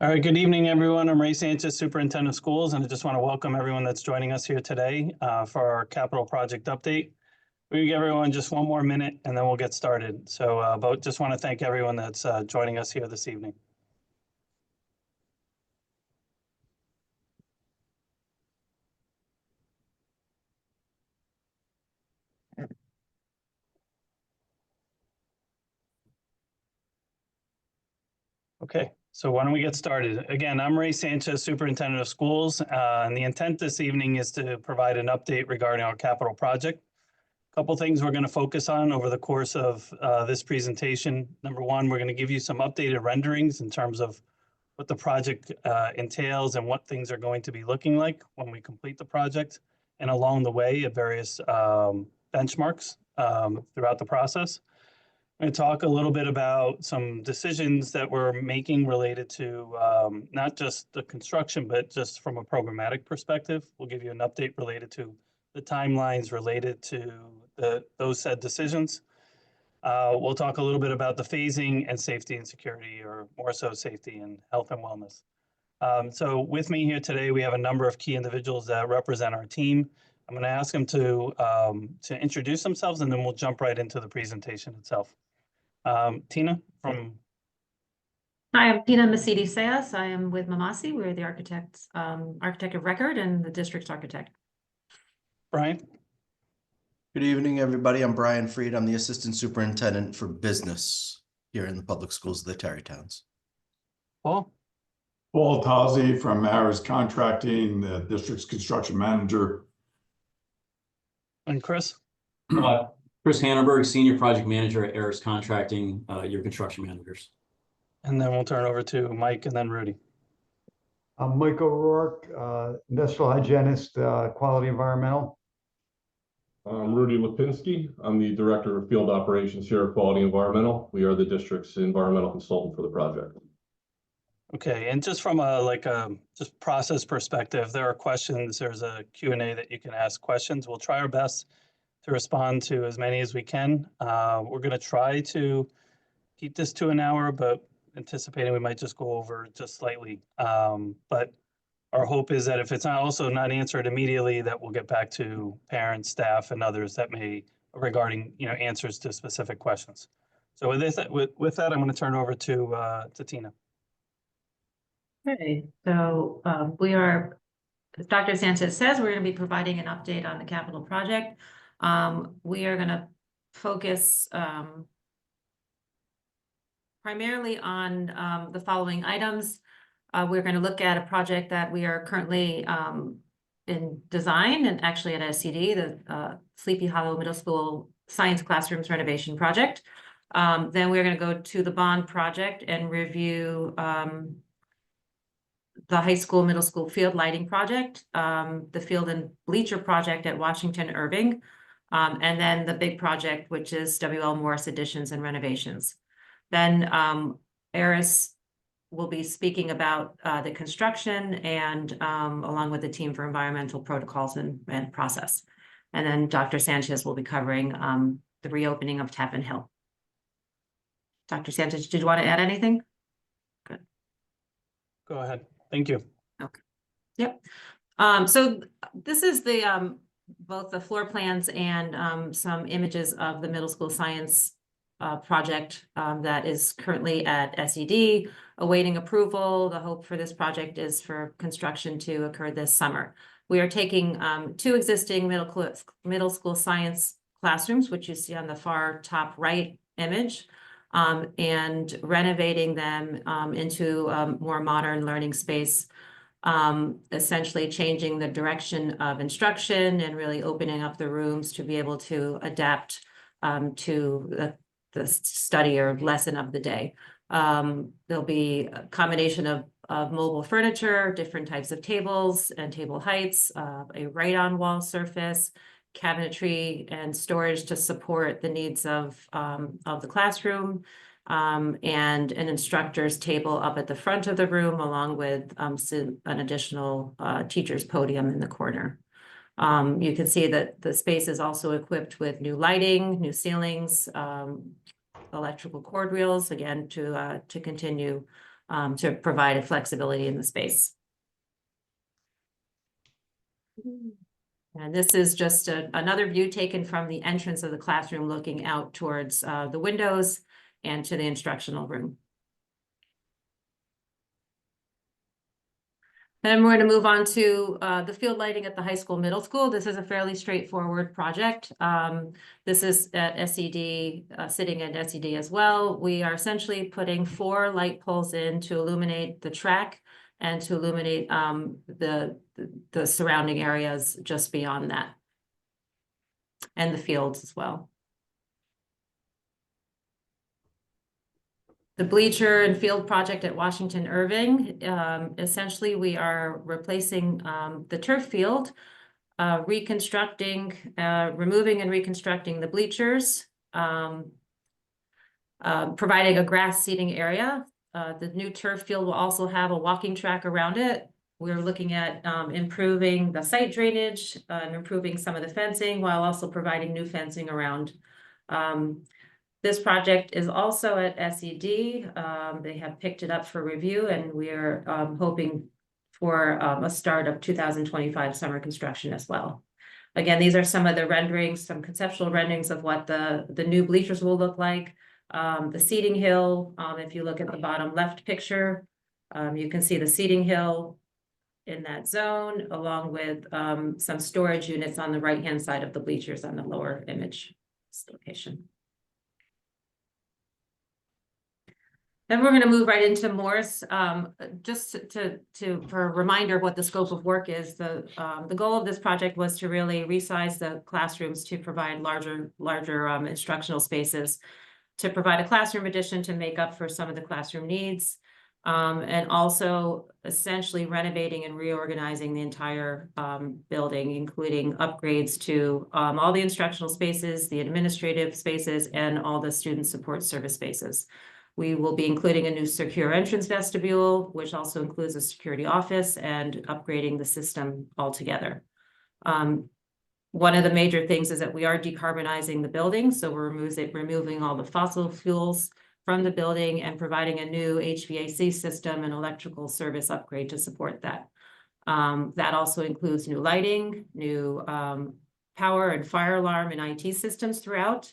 All right, good evening, everyone. I'm Ray Sanchez, Superintendent of Schools, and I just want to welcome everyone that's joining us here today for our capital project update. We give everyone just one more minute and then we'll get started. So, but just want to thank everyone that's joining us here this evening. Okay, so why don't we get started? Again, I'm Ray Sanchez, Superintendent of Schools, and the intent this evening is to provide an update regarding our capital project. A couple things we're going to focus on over the course of this presentation. Number one, we're going to give you some updated renderings in terms of what the project entails and what things are going to be looking like when we complete the project, and along the way at various benchmarks throughout the process. I'm going to talk a little bit about some decisions that we're making related to not just the construction, but just from a programmatic perspective. We'll give you an update related to the timelines related to those said decisions. We'll talk a little bit about the phasing and safety and security, or more so safety and health and wellness. So with me here today, we have a number of key individuals that represent our team. I'm going to ask them to introduce themselves, and then we'll jump right into the presentation itself. Tina from. Hi, I'm Tina Masidi-Sayas. I am with Mamasi. We're the architect of record and the district's architect. Brian. Good evening, everybody. I'm Brian Freed. I'm the Assistant Superintendent for Business here in the Public Schools of the Tarrytowns. Paul. Paul Tozzi from Harris Contracting, the district's construction manager. And Chris. Chris Hannenberg, Senior Project Manager at Harris Contracting, your construction managers. And then we'll turn over to Mike and then Rudy. I'm Mike O'Rourke, industrial hygienist, quality environmental. I'm Rudy Lipinski. I'm the Director of Field Operations here at Quality Environmental. We are the district's environmental consultant for the project. Okay, and just from a just process perspective, there are questions. There's a Q&A that you can ask questions. We'll try our best to respond to as many as we can. We're going to try to keep this to an hour, but anticipating we might just go over just slightly. But our hope is that if it's also not answered immediately, that we'll get back to parents, staff, and others that may regarding answers to specific questions. So with that, I'm going to turn over to Tina. Okay, so we are, as Dr. Sanchez says, we're going to be providing an update on the capital project. We are going to focus primarily on the following items. We're going to look at a project that we are currently in design and actually at SCD, the Sleepy Hollow Middle School Science Classrooms Renovation Project. Then we're going to go to the bond project and review the high school, middle school field lighting project, the field and bleacher project at Washington Irving, and then the big project, which is W.L. Morris additions and renovations. Then Eris will be speaking about the construction and along with the team for environmental protocols and process. And then Dr. Sanchez will be covering the reopening of Tappan Hill. Dr. Sanchez, did you want to add anything? Good. Go ahead. Thank you. Okay. Yep. So this is the both the floor plans and some images of the middle school science project that is currently at SED, awaiting approval. The hope for this project is for construction to occur this summer. We are taking two existing middle school science classrooms, which you see on the far top right image, and renovating them into a more modern learning space, essentially changing the direction of instruction and really opening up the rooms to be able to adapt to the study or lesson of the day. There'll be a combination of mobile furniture, different types of tables and table heights, a right-on wall surface, cabinetry and storage to support the needs of the classroom, and an instructor's table up at the front of the room, along with an additional teacher's podium in the corner. You can see that the space is also equipped with new lighting, new ceilings, electrical cord reels, again, to continue to provide a flexibility in the space. And this is just another view taken from the entrance of the classroom, looking out towards the windows and to the instructional room. Then we're going to move on to the field lighting at the high school, middle school. This is a fairly straightforward project. This is at SED, sitting at SED as well. We are essentially putting 4 light poles in to illuminate the track and to illuminate the surrounding areas just beyond that, and the fields as well. The bleacher and field project at Washington Irving, essentially we are replacing the turf field, reconstructing, removing and reconstructing the bleachers, providing a grass seating area. The new turf field will also have a walking track around it. We're looking at improving the site drainage and improving some of the fencing while also providing new fencing around. This project is also at SED. They have picked it up for review, and we are hoping for a start of 2025 summer construction as well. Again, these are some of the renderings, some conceptual renderings of what the new bleachers will look like. The seating hill, if you look at the bottom left picture, you can see the seating hill in that zone, along with some storage units on the right-hand side of the bleachers on the lower image location. Then we're going to move right into Morse. Just for a reminder of what the scope of work is, the goal of this project was to really resize the classrooms to provide larger instructional spaces, to provide a classroom addition to make up for some of the classroom needs, and also essentially renovating and reorganizing the entire building, including upgrades to all the instructional spaces, the administrative spaces, and all the student support service spaces. We will be including a new secure entrance vestibule, which also includes a security office, and upgrading the system altogether. One of the major things is that we are decarbonizing the building. So we're removing all the fossil fuels from the building and providing a new HVAC system and electrical service upgrade to support that. That also includes new lighting, new power and fire alarm and IT systems throughout,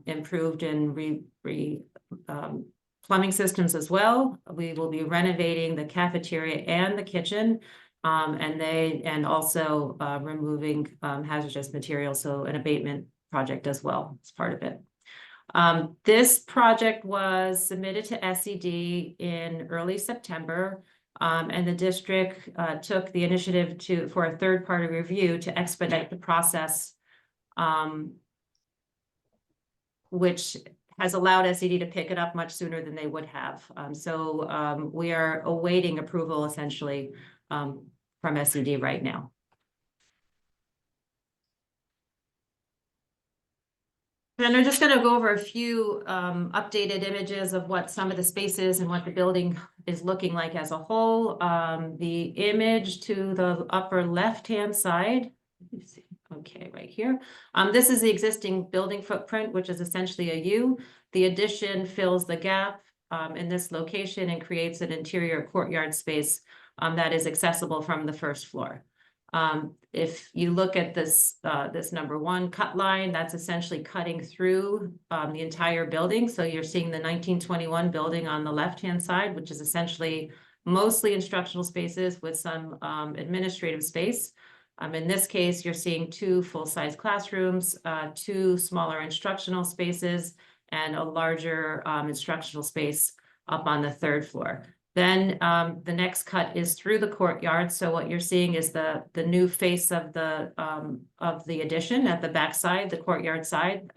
improved and plumbing systems as well. We will be renovating the cafeteria and the kitchen, and also removing hazardous materials, so an abatement project as well as part of it. This project was submitted to SED in early September, and the district took the initiative for a third-party review to expedite the process, which has allowed SED to pick it up much sooner than they would have. So we are awaiting approval essentially from SED right now. Then I'm just going to go over a few updated images of what some of the spaces and what the building is looking like as a whole. The image to the upper left-hand side, let me see. Okay, right here. This is the existing building footprint, which is essentially a U. The addition fills the gap in this location and creates an interior courtyard space that is accessible from the first floor. If you look at this number 1 cut line, that's essentially cutting through the entire building. So you're seeing the 1921 building on the left-hand side, which is essentially mostly instructional spaces with some administrative space. In this case, you're seeing 2 full-size classrooms, 2 smaller instructional spaces, and a larger instructional space up on the 3rd floor. Then the next cut is through the courtyard. So what you're seeing is the new face of the addition at the back side, the courtyard side.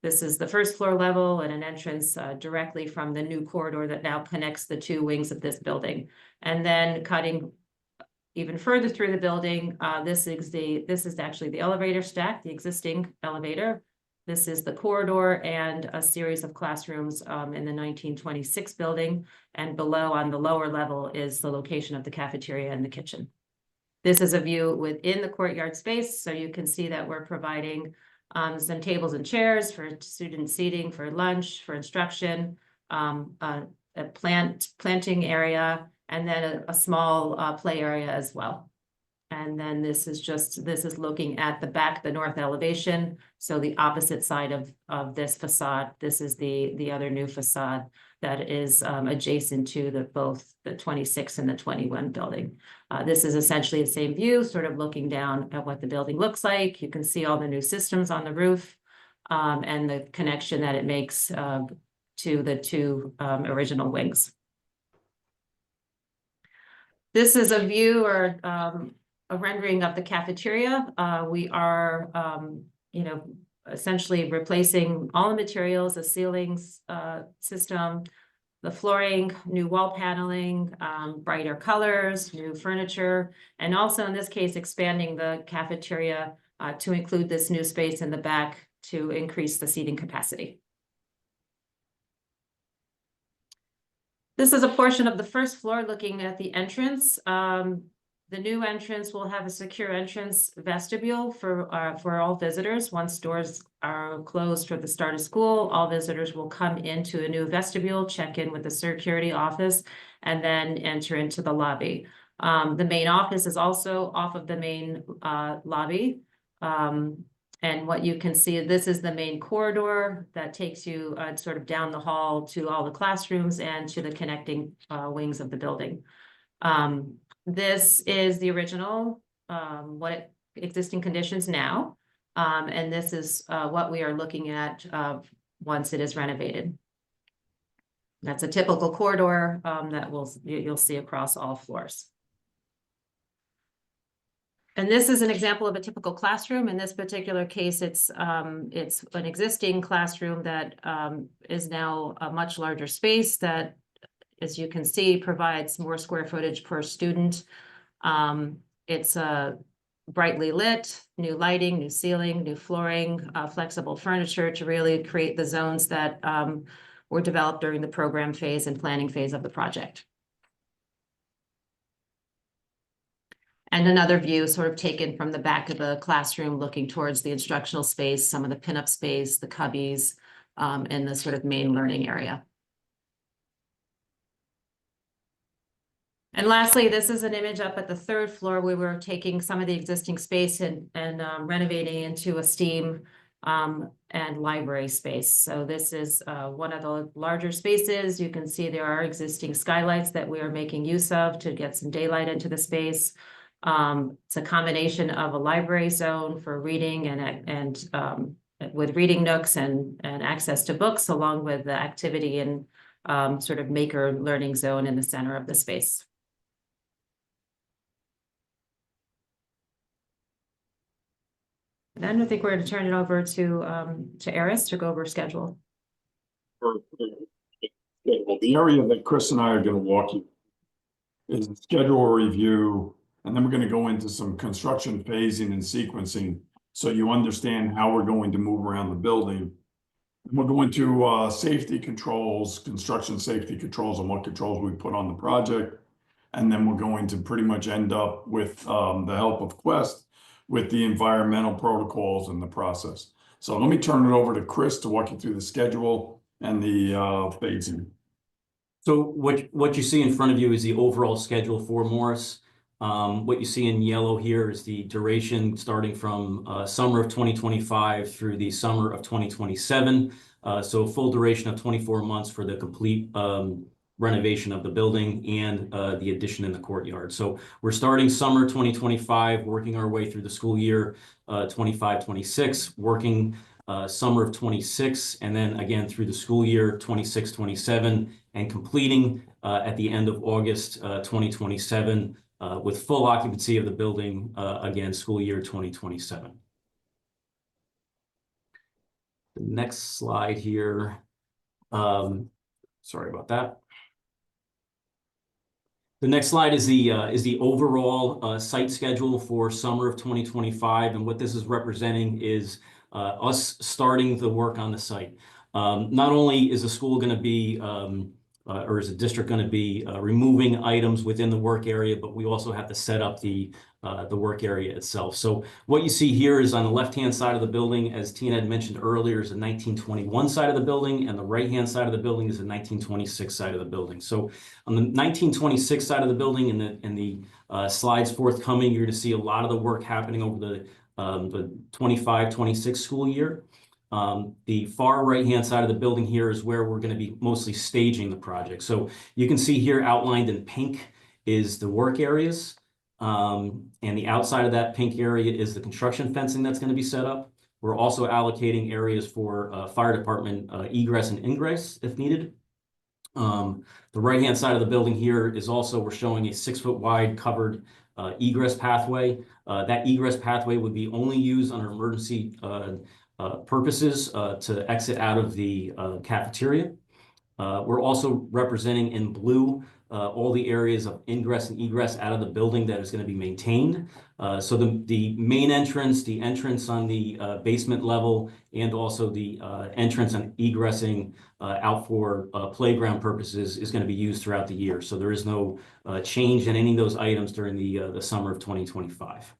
This is the 1st floor level and an entrance directly from the new corridor that now connects the 2 wings of this building. And then cutting even further through the building, this is actually the elevator stack, the existing elevator. This is the corridor and a series of classrooms in the 1926 building. And below on the lower level is the location of the cafeteria and the kitchen. This is a view within the courtyard space. So you can see that we're providing some tables and chairs for student seating, for lunch, for instruction, a planting area, and then a small play area as well. And then this is looking at the back, the north elevation. So the opposite side of this facade. This is the other new facade that is adjacent to both the 26 and the 21 building. This is essentially the same view, sort of looking down at what the building looks like. You can see all the new systems on the roof and the connection that it makes to the two original wings. This is a view or a rendering of the cafeteria. We are, essentially replacing all the materials, the ceilings system, the flooring, new wall paneling, brighter colors, new furniture, and also in this case, expanding the cafeteria to include this new space in the back to increase the seating capacity. This is a portion of the first floor looking at the entrance. The new entrance will have a secure entrance vestibule for all visitors. Once doors are closed for the start of school, all visitors will come into a new vestibule, check in with the security office, and then enter into the lobby. The main office is also off of the main lobby. And what you can see, this is the main corridor that takes you sort of down the hall to all the classrooms and to the connecting wings of the building. This is the original, existing conditions now. And this is what we are looking at once it is renovated. That's a typical corridor that you'll see across all floors. And this is an example of a typical classroom. In this particular case, it's an existing classroom that is now a much larger space that, as you can see, provides more square footage per student. It's brightly lit, new lighting, new ceiling, new flooring, flexible furniture to really create the zones that were developed during the program phase and planning phase of the project. And another view sort of taken from the back of the classroom, looking towards the instructional space, some of the pinup space, the cubbies, and the sort of main learning area. And lastly, this is an image up at the third floor. We were taking some of the existing space and renovating into a STEAM and library space. So this is one of the larger spaces. You can see there are existing skylights that we are making use of to get some daylight into the space. It's a combination of a library zone for reading and with reading nooks and access to books, along with the activity and sort of maker learning zone in the center of the space. Then I think we're going to turn it over to Eris to go over schedule. The area that Chris and I are going to walk you is the schedule review, and then we're going to go into some construction phasing and sequencing so you understand how we're going to move around the building. And we'll go into safety controls, construction safety controls, and what controls we put on the project. And then we're going to pretty much end up with the help of Quest with the environmental protocols and the process. So let me turn it over to Chris to walk you through the schedule and the phasing. So what you see in front of you is the overall schedule for Morris. What you see in yellow here is the duration starting from summer of 2025 through the summer of 2027. So a full duration of 24 months for the complete renovation of the building and the addition in the courtyard. So we're starting summer 2025, working our way through the school year 25-26, working summer of 26, and then again through the school year 26-27, and completing at the end of August 2027 with full occupancy of the building again school year 2027. The next slide here. Sorry about that. The next slide is the overall site schedule for summer of 2025, and what this is representing is us starting the work on the site. Not only is the school going to be or is the district going to be removing items within the work area, but we also have to set up the work area itself. So what you see here is on the left-hand side of the building, as Tina had mentioned earlier, is a 1921 side of the building, and the right-hand side of the building is a 1926 side of the building. So on the 1926 side of the building, in the slides forthcoming, you're going to see a lot of the work happening over the 25-26 school year. The far right-hand side of the building here is where we're going to be mostly staging the project. So you can see here outlined in pink is the work areas. And the outside of that pink area is the construction fencing that's going to be set up. We're also allocating areas for fire department egress and ingress if needed. The right-hand side of the building here is also, we're showing a 6-foot wide covered egress pathway. That egress pathway would be only used under emergency purposes to exit out of the cafeteria. We're also representing in blue all the areas of ingress and egress out of the building that is going to be maintained. So the main entrance, the entrance on the basement level, and also the entrance and egressing out for playground purposes is going to be used throughout the year. So there is no change in any of those items during the summer of 2025.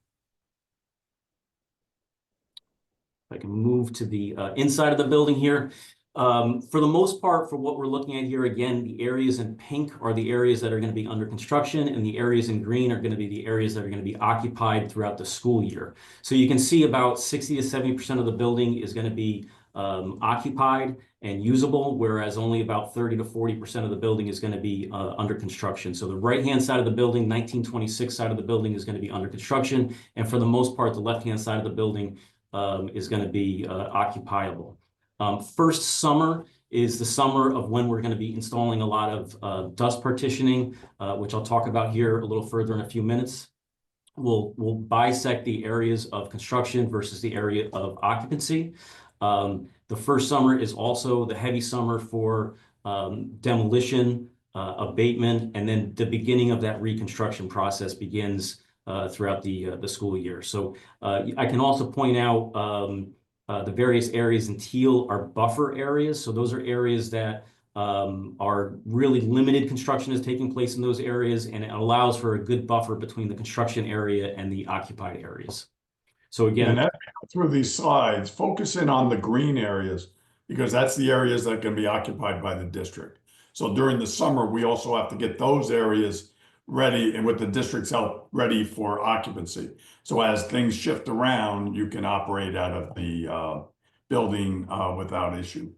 If I can move to the inside of the building here. For the most part, for what we're looking at here, again, the areas in pink are the areas that are going to be under construction, and the areas in green are going to be the areas that are going to be occupied throughout the school year. So you can see about 60 to 70% of the building is going to be occupied and usable, whereas only about 30 to 40% of the building is going to be under construction. So the right-hand side of the building, 1926 side of the building is going to be under construction, and for the most part, the left-hand side of the building is going to be occupiable. First summer is the summer of when we're going to be installing a lot of dust partitioning, which I'll talk about here a little further in a few minutes. We'll bisect the areas of construction versus the area of occupancy. The first summer is also the heavy summer for demolition, abatement, and then the beginning of that reconstruction process begins throughout the school year. So I can also point out the various areas in teal are buffer areas. So those are areas that are really limited construction is taking place in those areas, and it allows for a good buffer between the construction area and the occupied areas. So again, And through these slides, focus in on the green areas, because that's the areas that can be occupied by the district. So during the summer, we also have to get those areas ready, and with the district's help, ready for occupancy. So as things shift around, you can operate out of the building without issue.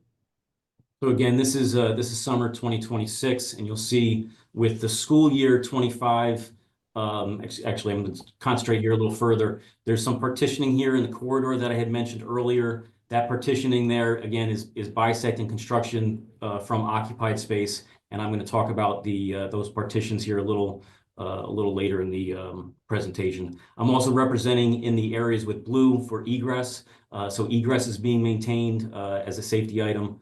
so again, this is summer 2026, and you'll see with the school year 25. Actually, I'm going to concentrate here a little further. There's some partitioning here in the corridor that I had mentioned earlier. That partitioning there, again, is bisecting construction from occupied space, and I'm going to talk about those partitions here a little later in the presentation. I'm also representing in the areas with blue for egress. So egress is being maintained as a safety item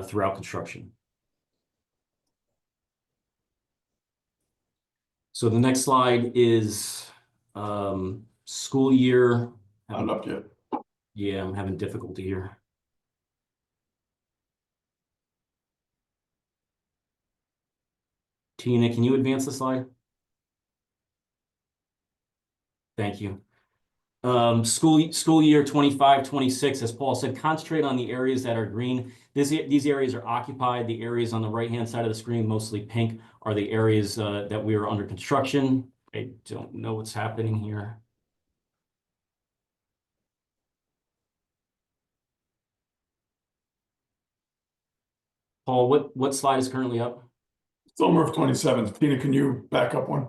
throughout construction. So the next slide is school year. Not up yet. Yeah, I'm having difficulty here. Tina, can you advance the slide? Thank you. School year 25-26, as Paul said, concentrate on the areas that are green. These areas are occupied. The areas on the right-hand side of the screen, mostly pink, are the areas that we are under construction. I don't know what's happening here. Paul, what slide is currently up? Summer of 27. Tina, can you back up one?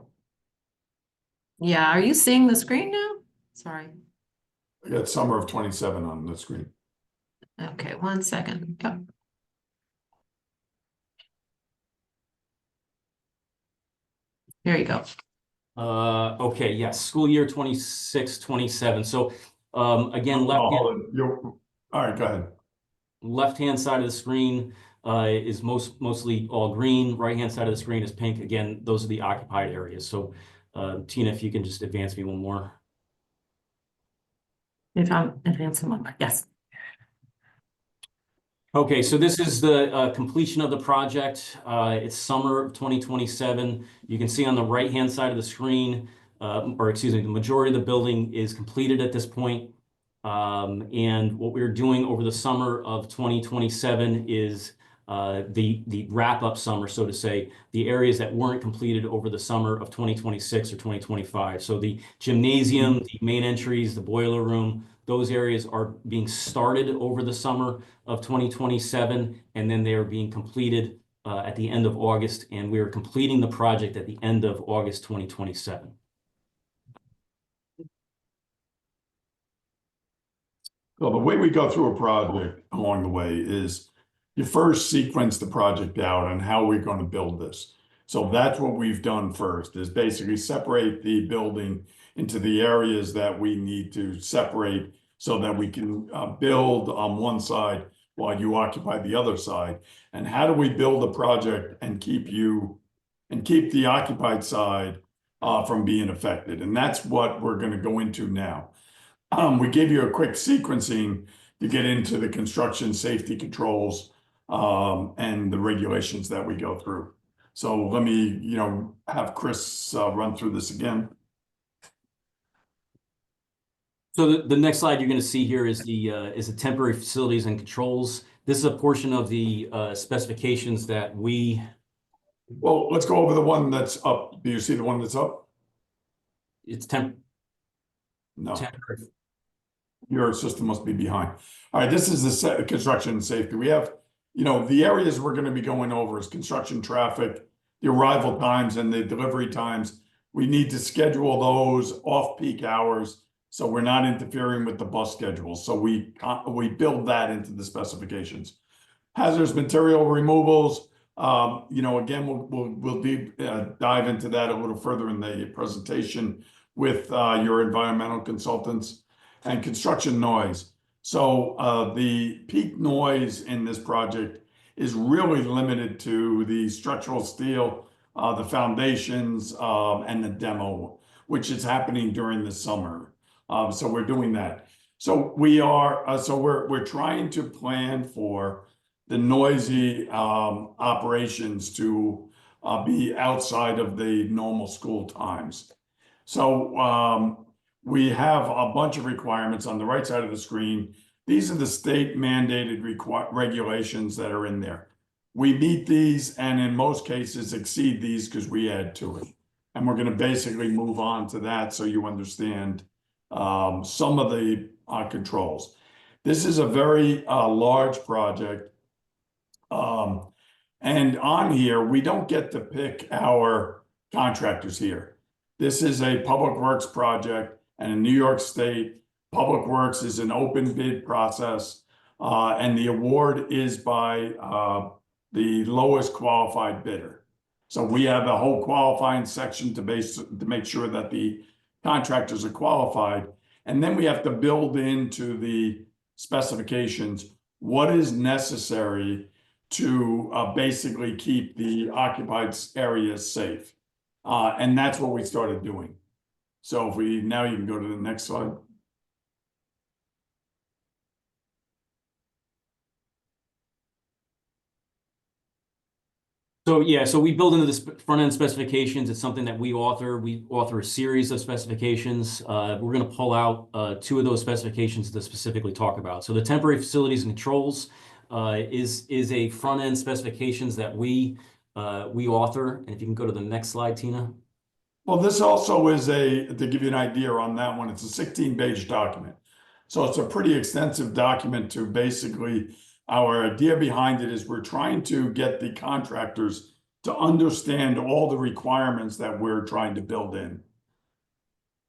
Yeah, are you seeing the screen now? Sorry. I got summer of 27 on the screen. Okay, 1 second. Yep. There you go. Okay, yes, school year 26-27. So again, All right, go ahead. left-hand side of the screen is mostly all green. Right-hand side of the screen is pink. Again, those are the occupied areas. So Tina, if you can just advance me one more. If I'm advancing one more, yes. Okay, so this is the completion of the project. It's summer of 2027. You can see on the right-hand side of the screen, or excuse me, the majority of the building is completed at this point. And what we're doing over the summer of 2027 is the wrap-up summer, so to say, the areas that weren't completed over the summer of 2026 or 2025. So the gymnasium, the main entries, the boiler room, those areas are being started over the summer of 2027, and then they are being completed at the end of August, and we are completing the project at the end of August 2027. So the way we go through a project along the way is you first sequence the project out and how we're going to build this. So that's what we've done first, is basically separate the building into the areas that we need to separate so that we can build on one side while you occupy the other side. And how do we build a project and keep the occupied side from being affected? And that's what we're going to go into now. We gave you a quick sequencing to get into the construction safety controls and the regulations that we go through. So let me, have Chris run through this again. So the next slide you're going to see here is the temporary facilities and controls. This is a portion of the specifications that we. Well, let's go over the one that's up. Do you see the one that's up? It's No. temporary. Your system must be behind. All right, this is the construction safety. We have, the areas we're going to be going over is construction traffic, the arrival times and the delivery times. We need to schedule those off-peak hours so we're not interfering with the bus schedule. So we build that into the specifications. Hazardous material removals, again, we'll dive into that a little further in the presentation with your environmental consultants. And construction noise. So the peak noise in this project is really limited to the structural steel, the foundations, and the demo, which is happening during the summer. So we're doing that. So we're trying to plan for the noisy operations to be outside of the normal school times. So we have a bunch of requirements on the right side of the screen. These are the state mandated regulations that are in there. We meet these and in most cases exceed these because we add to it. And we're going to basically move on to that so you understand some of the controls. This is a very large project. And on here, we don't get to pick our contractors here. This is a public works project. And in New York State, Public Works is an open bid process, and the award is by the lowest qualified bidder. So we have a whole qualifying section to make sure that the contractors are qualified, and then we have to build into the specifications what is necessary to basically keep the occupied areas safe, and that's what we started doing. So now you can go to the next slide. So yeah, so we build into this front end specifications. It's something that we author. We author a series of specifications. We're going to pull out two of those specifications to specifically talk about. So the temporary facilities and controls is a front end specifications that we author. And if you can go to the next slide, Tina. Well, this also is to give you an idea on that one, it's a 16-page document. So it's a pretty extensive document to basically, our idea behind it is we're trying to get the contractors to understand all the requirements that we're trying to build in.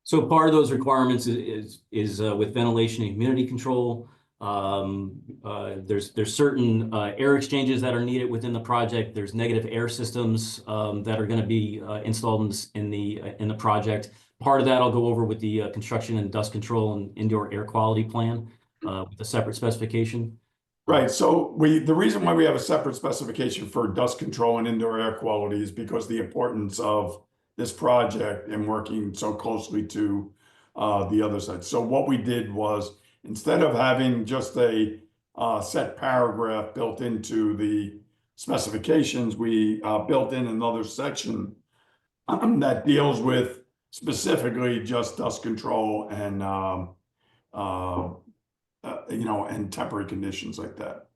So part of those requirements is with ventilation and humidity control. There's certain air exchanges that are needed within the project. There's negative air systems that are going to be installed in the project. Part of that I'll go over with the construction and dust control and indoor air quality plan with a separate specification. Right. So the reason why we have a separate specification for dust control and indoor air quality is because the importance of this project and working so closely to the other side. So what we did was, instead of having just a set paragraph built into the specifications. We built in another section that deals with specifically just dust control and and temporary conditions like that.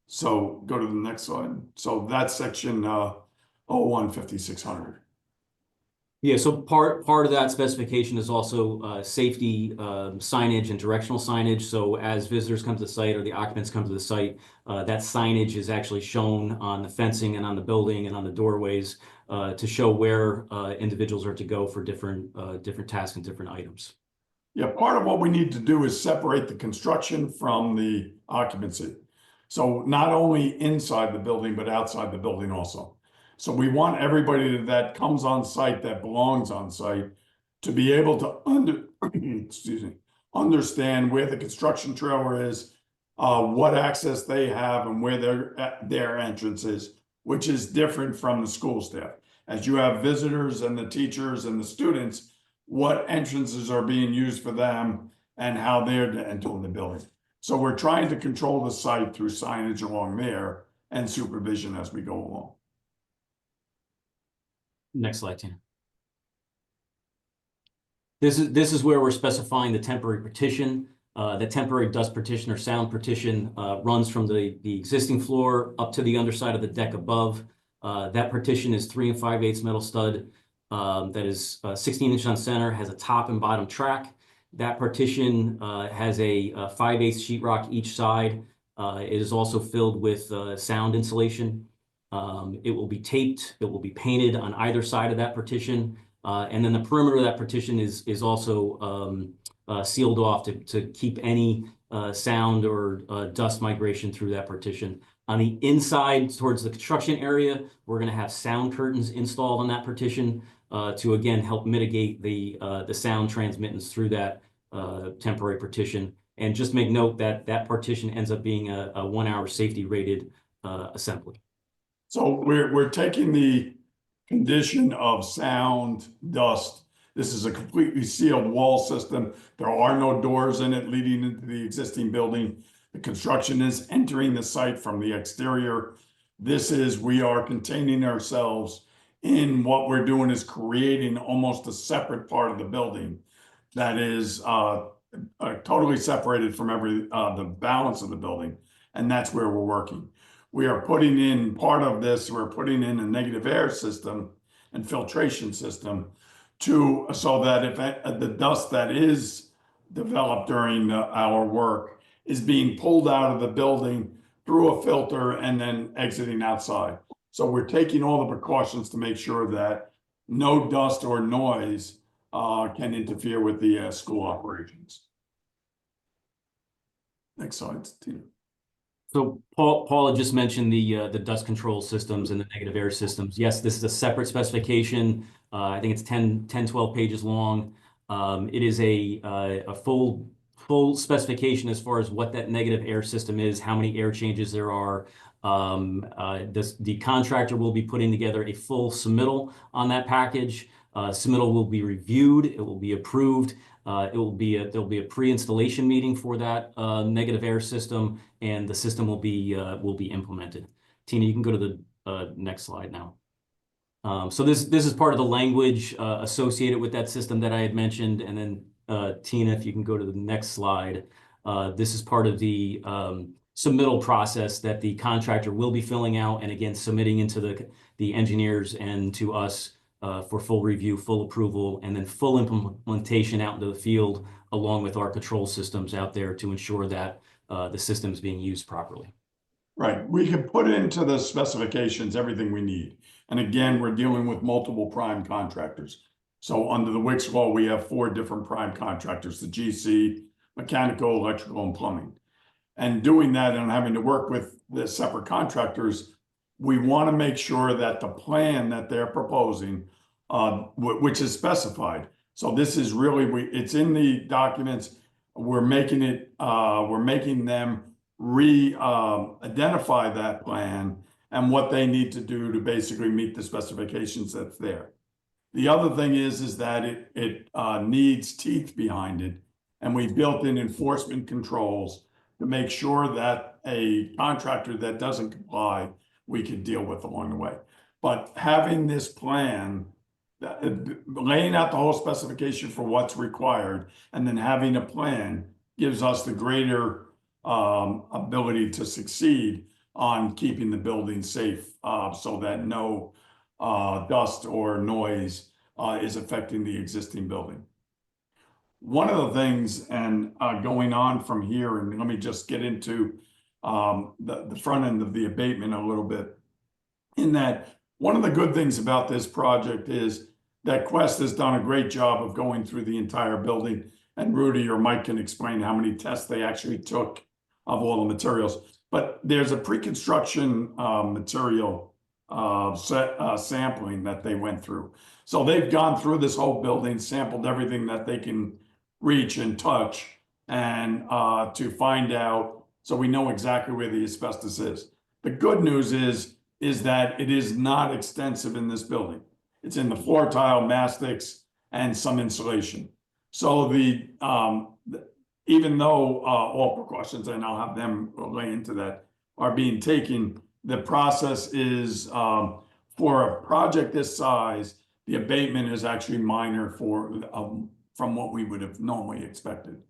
So go to the next slide. So that's section 01-5600. Yeah, so part of that specification is also safety signage and directional signage. So as visitors come to the site or the occupants come to the site, that signage is actually shown on the fencing and on the building and on the doorways to show where individuals are to go for different tasks and different items. Yeah, part of what we need to do is separate the construction from the occupancy. So not only inside the building, but outside the building also. So we want everybody that comes on site, that belongs on site, to be able to understand where the construction trailer is, what access they have, and where their entrance is, which is different from the school staff. As you have visitors and the teachers and the students, what entrances are being used for them and how they're to enter the building. So we're trying to control the site through signage along there and supervision as we go along. Next slide, Tina. This is where we're specifying the temporary partition. The temporary dust partition or sound partition runs from the existing floor up to the underside of the deck above. That partition is 3 5/8 metal stud that is 16 inches on center, has a top and bottom track. That partition has a 5/8 sheetrock each side. It is also filled with sound insulation. It will be taped, it will be painted on either side of that partition. And then the perimeter of that partition is also sealed off to keep any sound or dust migration through that partition. On the inside towards the construction area, we're going to have sound curtains installed on that partition to again help mitigate the sound transmittance through that temporary partition. And just make note that that partition ends up being a 1-hour safety rated assembly. So we're taking the condition of sound, dust. This is a completely sealed wall system. There are no doors in it leading into the existing building. The construction is entering the site from the exterior. We are containing ourselves in what we're doing is creating almost a separate part of the building that is totally separated from the balance of the building. And that's where we're working. We are putting in part of this, we're putting in a negative air system and filtration system so that if the dust that is developed during our work is being pulled out of the building through a filter and then exiting outside. So we're taking all the precautions to make sure that no dust or noise can interfere with the school operations. Next slide, Tina. So Paul had just mentioned the dust control systems and the negative air systems. Yes, this is a separate specification. I think it's 12 pages long. It is a full specification as far as what that negative air system is, how many air changes there are. The contractor will be putting together a full submittal on that package. Submittal will be reviewed. It will be approved. There'll be a pre-installation meeting for that negative air system, and the system will be implemented. Tina, you can go to the next slide now. So this is part of the language associated with that system that I had mentioned, and then Tina, if you can go to the next slide. This is part of the submittal process that the contractor will be filling out, and again submitting into the engineers and to us. For full review, full approval, and then full implementation out into the field, along with our control systems out there to ensure that the system is being used properly. Right. We can put into the specifications everything we need. And again, we're dealing with multiple prime contractors. So under the WICS law, we have 4 different prime contractors, the GC, mechanical, electrical, and plumbing. And doing that and having to work with the separate contractors, we want to make sure that the plan that they're proposing, which is specified. So this is really, it's in the documents. We're making them identify that plan and what they need to do to basically meet the specifications that's there. The other thing is that it needs teeth behind it, and we built in enforcement controls to make sure that a contractor that doesn't comply, we could deal with along the way. But having this plan, laying out the whole specification for what's required, and then having a plan gives us the greater ability to succeed on keeping the building safe, so that no dust or noise is affecting the existing building. One of the things, and going on from here, and let me just get into the front end of the abatement a little bit, in that one of the good things about this project is that Quest has done a great job of going through the entire building, and Rudy or Mike can explain how many tests they actually took of all the materials. But there's a pre-construction material sampling that they went through. So they've gone through this whole building, sampled everything that they can reach and touch, and to find out, so we know exactly where the asbestos is. The good news is that it is not extensive in this building. It's in the floor tile, mastics, and some insulation. So even though all precautions, and I'll have them lay into that, are being taken, the process is for a project this size, the abatement is actually minor from what we would have normally expected.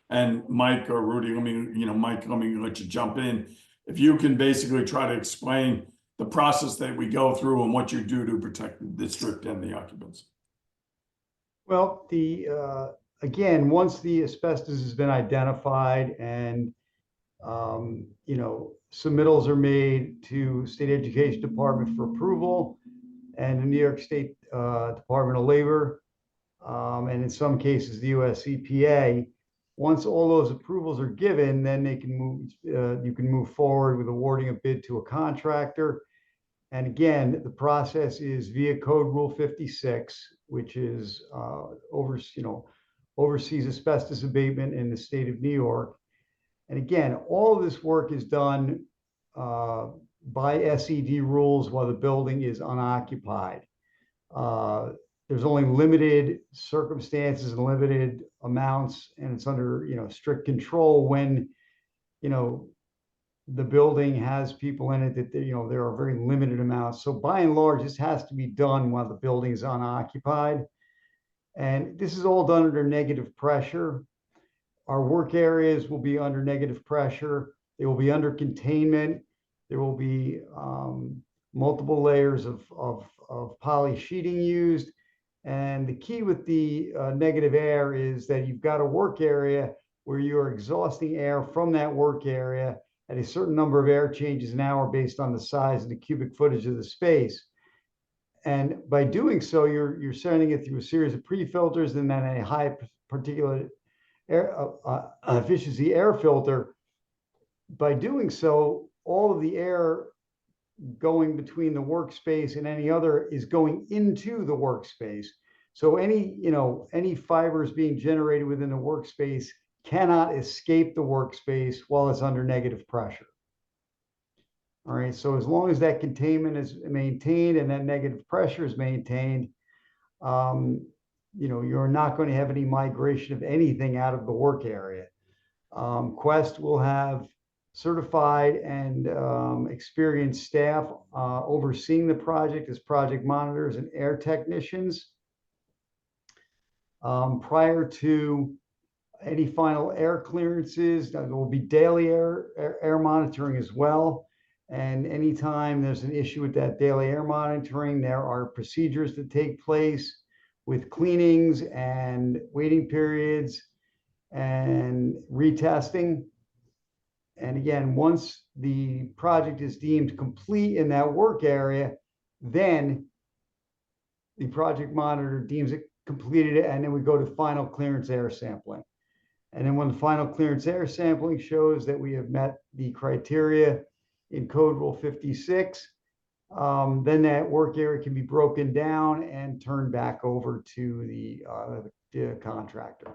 And Mike or Rudy, Mike, let me let you jump in. If you can basically try to explain the process that we go through and what you do to protect the district and the occupants. Well, again, once the asbestos has been identified and submittals are made to State Education Department for approval and the New York State Department of Labor, and in some cases the US EPA. Once all those approvals are given, then they can move. You can move forward with awarding a bid to a contractor. And again, the process is via Code Rule 56, which is oversees asbestos abatement in the state of New York. And again, all of this work is done by SED rules while the building is unoccupied. There's only limited circumstances and limited amounts, and it's under strict control when the building has people in it that there are very limited amounts. So by and large, this has to be done while the building is unoccupied, and this is all done under negative pressure. Our work areas will be under negative pressure. They will be under containment. There will be multiple layers of poly sheeting used. And the key with the negative air is that you've got a work area where you're exhausting air from that work area at a certain number of air changes an hour based on the size of the cubic footage of the space. And by doing so, you're sending it through a series of pre-filters and then a high particulate air efficiency air filter. By doing so, all of the air going between the workspace and any other is going into the workspace. So any fibers being generated within the workspace cannot escape the workspace while it's under negative pressure. All right, so as long as that containment is maintained and that negative pressure is maintained, you're not going to have any migration of anything out of the work area. Quest will have certified and experienced staff overseeing the project as project monitors and air technicians. Prior to any final air clearances, there will be daily air monitoring as well. And anytime there's an issue with that daily air monitoring, there are procedures that take place with cleanings and waiting periods and retesting. And again, once the project is deemed complete in that work area, then the project monitor deems it completed, and then we go to final clearance air sampling. And then when the final clearance air sampling shows that we have met the criteria in Code Rule 56, then that work area can be broken down and turned back over to the contractor.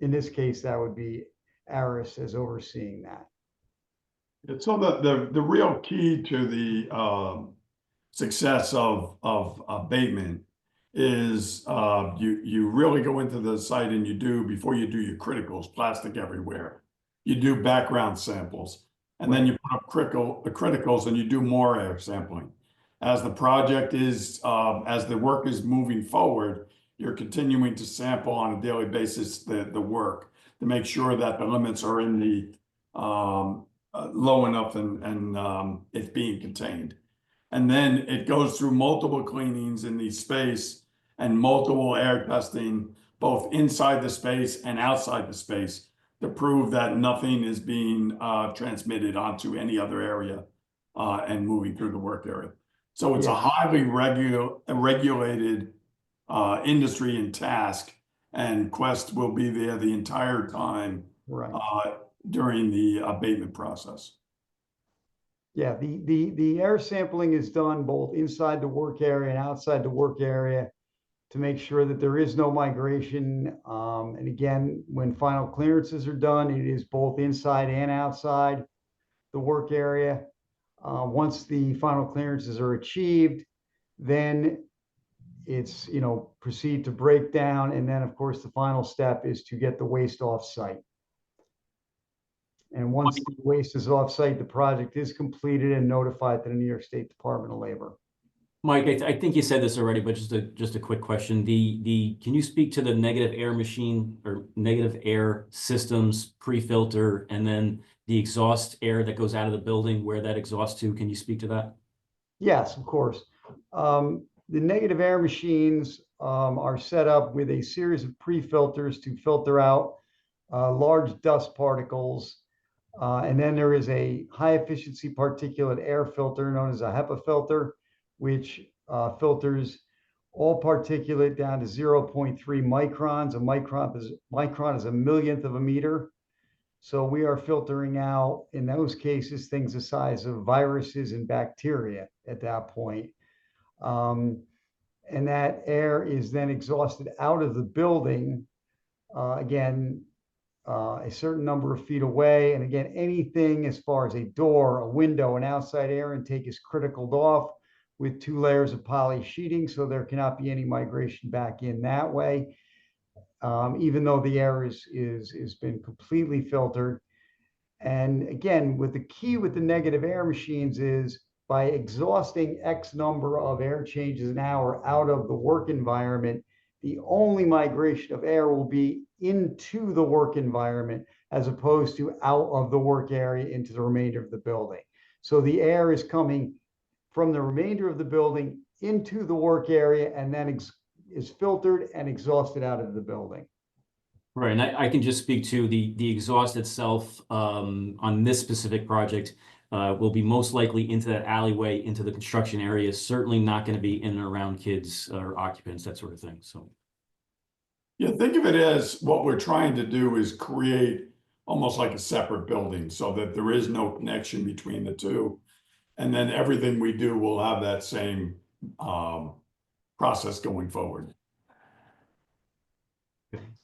In this case, that would be Aris as overseeing that. So the real key to the success of abatement is you really go into the site and before you do your criticals, plastic everywhere. you do background samples. And then you put up criticals and you do more air sampling. As the project is, as the work is moving forward, you're continuing to sample on a daily basis the work to make sure that the limits are in the low enough and it's being contained. And then it goes through multiple cleanings in the space and multiple air testing, both inside the space and outside the space, to prove that nothing is being transmitted onto any other area and moving through the work area. So it's a highly regulated industry and task, and Quest will be there the entire time during the abatement process. Yeah, the air sampling is done both inside the work area and outside the work area to make sure that there is no migration. And again, when final clearances are done, it is both inside and outside the work area. Once the final clearances are achieved, then it's, proceed to break down. And then, of course, the final step is to get the waste off site. And once the waste is off site, the project is completed and notified to the New York State Department of Labor. Mike, I think you said this already, but just a quick question. Can you speak to the negative air machine or negative air systems pre-filter, and then the exhaust air that goes out of the building, where that exhausts to? Can you speak to that? Yes, of course. The negative air machines are set up with a series of pre-filters to filter out large dust particles. And then there is a high efficiency particulate air filter known as a HEPA filter, which filters all particulate down to 0.3 microns. A micron is a millionth of a meter. So we are filtering out, in those cases, things the size of viruses and bacteria at that point. And that air is then exhausted out of the building, again, a certain number of feet away. And again, anything as far as a door, a window, an outside air intake is critical off with 2 layers of poly sheeting, so there cannot be any migration back in that way, even though the air is been completely filtered. And again, with the key with the negative air machines is by exhausting X number of air changes an hour out of the work environment, the only migration of air will be into the work environment as opposed to out of the work area into the remainder of the building. So the air is coming from the remainder of the building into the work area and then is filtered and exhausted out of the building. Right, and I can just speak to the exhaust itself on this specific project will be most likely into that alleyway, into the construction area. Certainly not going to be in and around kids or occupants, that sort of thing. So, yeah, think of it as what we're trying to do is create almost like a separate building so that there is no connection between the two. And then everything we do will have that same process going forward.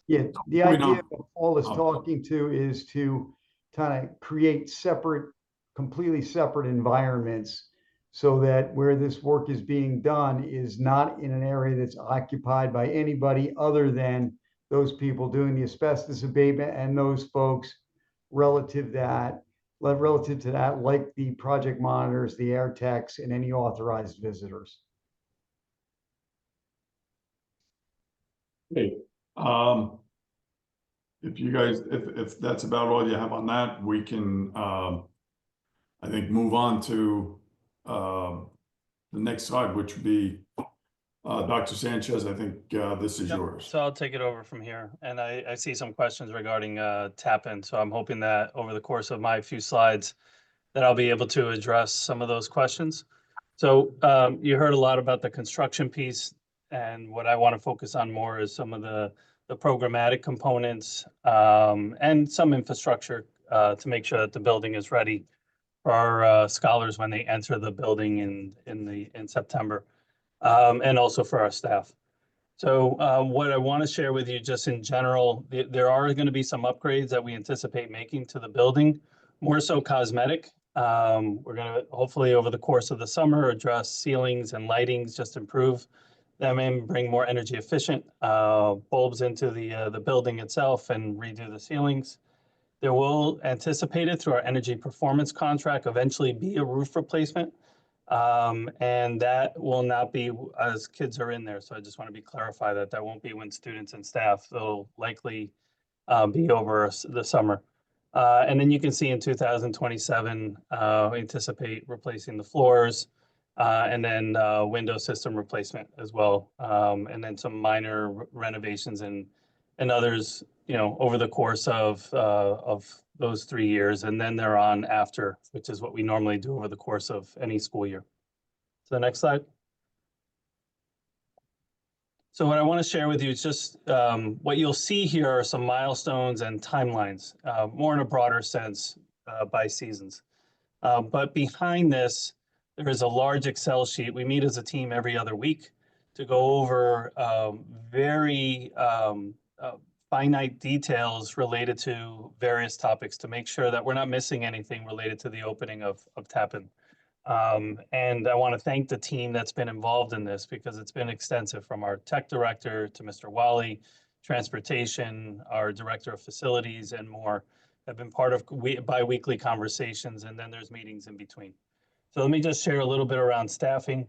Yeah, the idea of all this talking to is to kind of create separate, completely separate environments so that where this work is being done is not in an area that's occupied by anybody other than those people doing the asbestos abatement and those folks relative to that, like the project monitors, the air techs, and any authorized visitors. Okay. If you guys, if that's about all you have on that, we can, I think, move on to the next slide, which would be Dr. Sanchez. I think this is yours. So I'll take it over from here. And I see some questions regarding tap-in. So I'm hoping that over the course of my few slides that I'll be able to address some of those questions. So you heard a lot about the construction piece, and what I want to focus on more is some of the programmatic components and some infrastructure to make sure that the building is ready for our scholars when they enter the building in September, and also for our staff. So what I want to share with you just in general, there are going to be some upgrades that we anticipate making to the building, more so cosmetic. We're going to hopefully over the course of the summer address ceilings and lightings, just improve them and bring more energy efficient bulbs into the building itself and redo the ceilings. There will, anticipated through our energy performance contract, eventually be a roof replacement. And that will not be as kids are in there. So I just want to be clarify that that won't be when students and staff, they'll likely be over the summer. And then you can see in 2027, we anticipate replacing the floors and then window system replacement as well. And then some minor renovations and others, you know, over the course of those 3 years. And then they're on after, which is what we normally do over the course of any school year. So the next slide. So what I want to share with you is just what you'll see here are some milestones and timelines, more in a broader sense by seasons. But behind this, there is a large Excel sheet. We meet as a team every other week to go over very finite details related to various topics to make sure that we're not missing anything related to the opening of Tappan. And I want to thank the team that's been involved in this because it's been extensive, from our tech director to Mr. Wally, transportation, our director of facilities, and more have been part of bi-weekly conversations, and then there's meetings in between. So let me just share a little bit around staffing.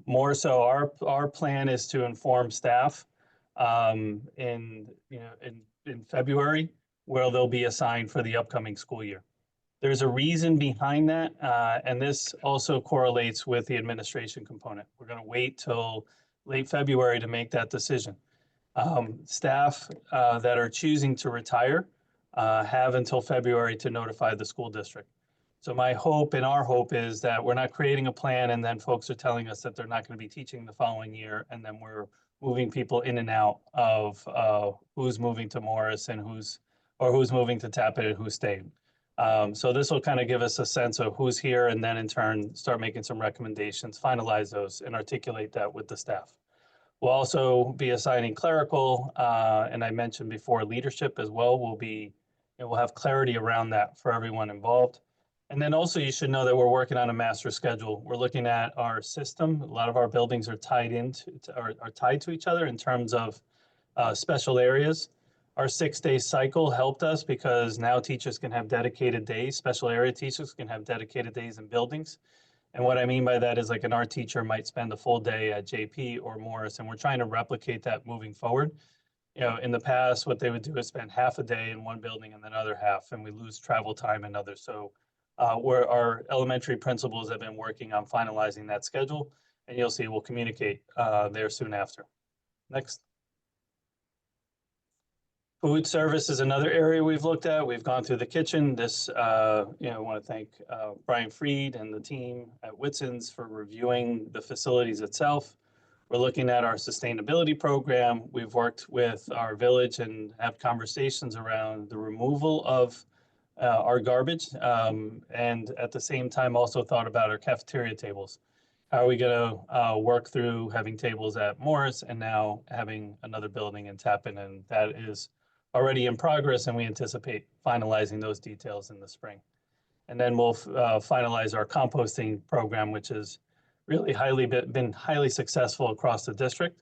More so, our plan is to inform staff in February, where they'll be assigned for the upcoming school year. There's a reason behind that, and this also correlates with the administration component. We're going to wait till late February to make that decision. Staff that are choosing to retire have until February to notify the school district. So my hope and our hope is that we're not creating a plan and then folks are telling us that they're not going to be teaching the following year, and then we're moving people in and out of who's moving to Morris and who's moving to Tappan and who's staying. So this will kind of give us a sense of who's here, and then in turn start making some recommendations, finalize those, and articulate that with the staff. We'll also be assigning clerical, and I mentioned before leadership as well. We'll have clarity around that for everyone involved. And then also you should know that we're working on a master schedule. We're looking at our system. A lot of our buildings are tied to each other in terms of special areas. Our 6-day cycle helped us because now teachers can have dedicated days. Special area teachers can have dedicated days in buildings. And what I mean by that is, like, an art teacher might spend a full day at JP or Morris, and we're trying to replicate that moving forward. You know, in the past, what they would do is spend half a day in one building and then other half, and we lose travel time and others. So where our elementary principals have been working on finalizing that schedule, and you'll see we'll communicate there soon after. Next. Food service is another area we've looked at. We've gone through the kitchen. This, I want to thank Brian Freed and the team at Whitson's for reviewing the facilities itself. We're looking at our sustainability program. We've worked with our village and have conversations around the removal of our garbage, and at the same time also thought about our cafeteria tables. How are we going to work through having tables at Morris and now having another building in Tappan? And that is already in progress, and we anticipate finalizing those details in the spring. And then we'll finalize our composting program, which has really been highly successful across the district.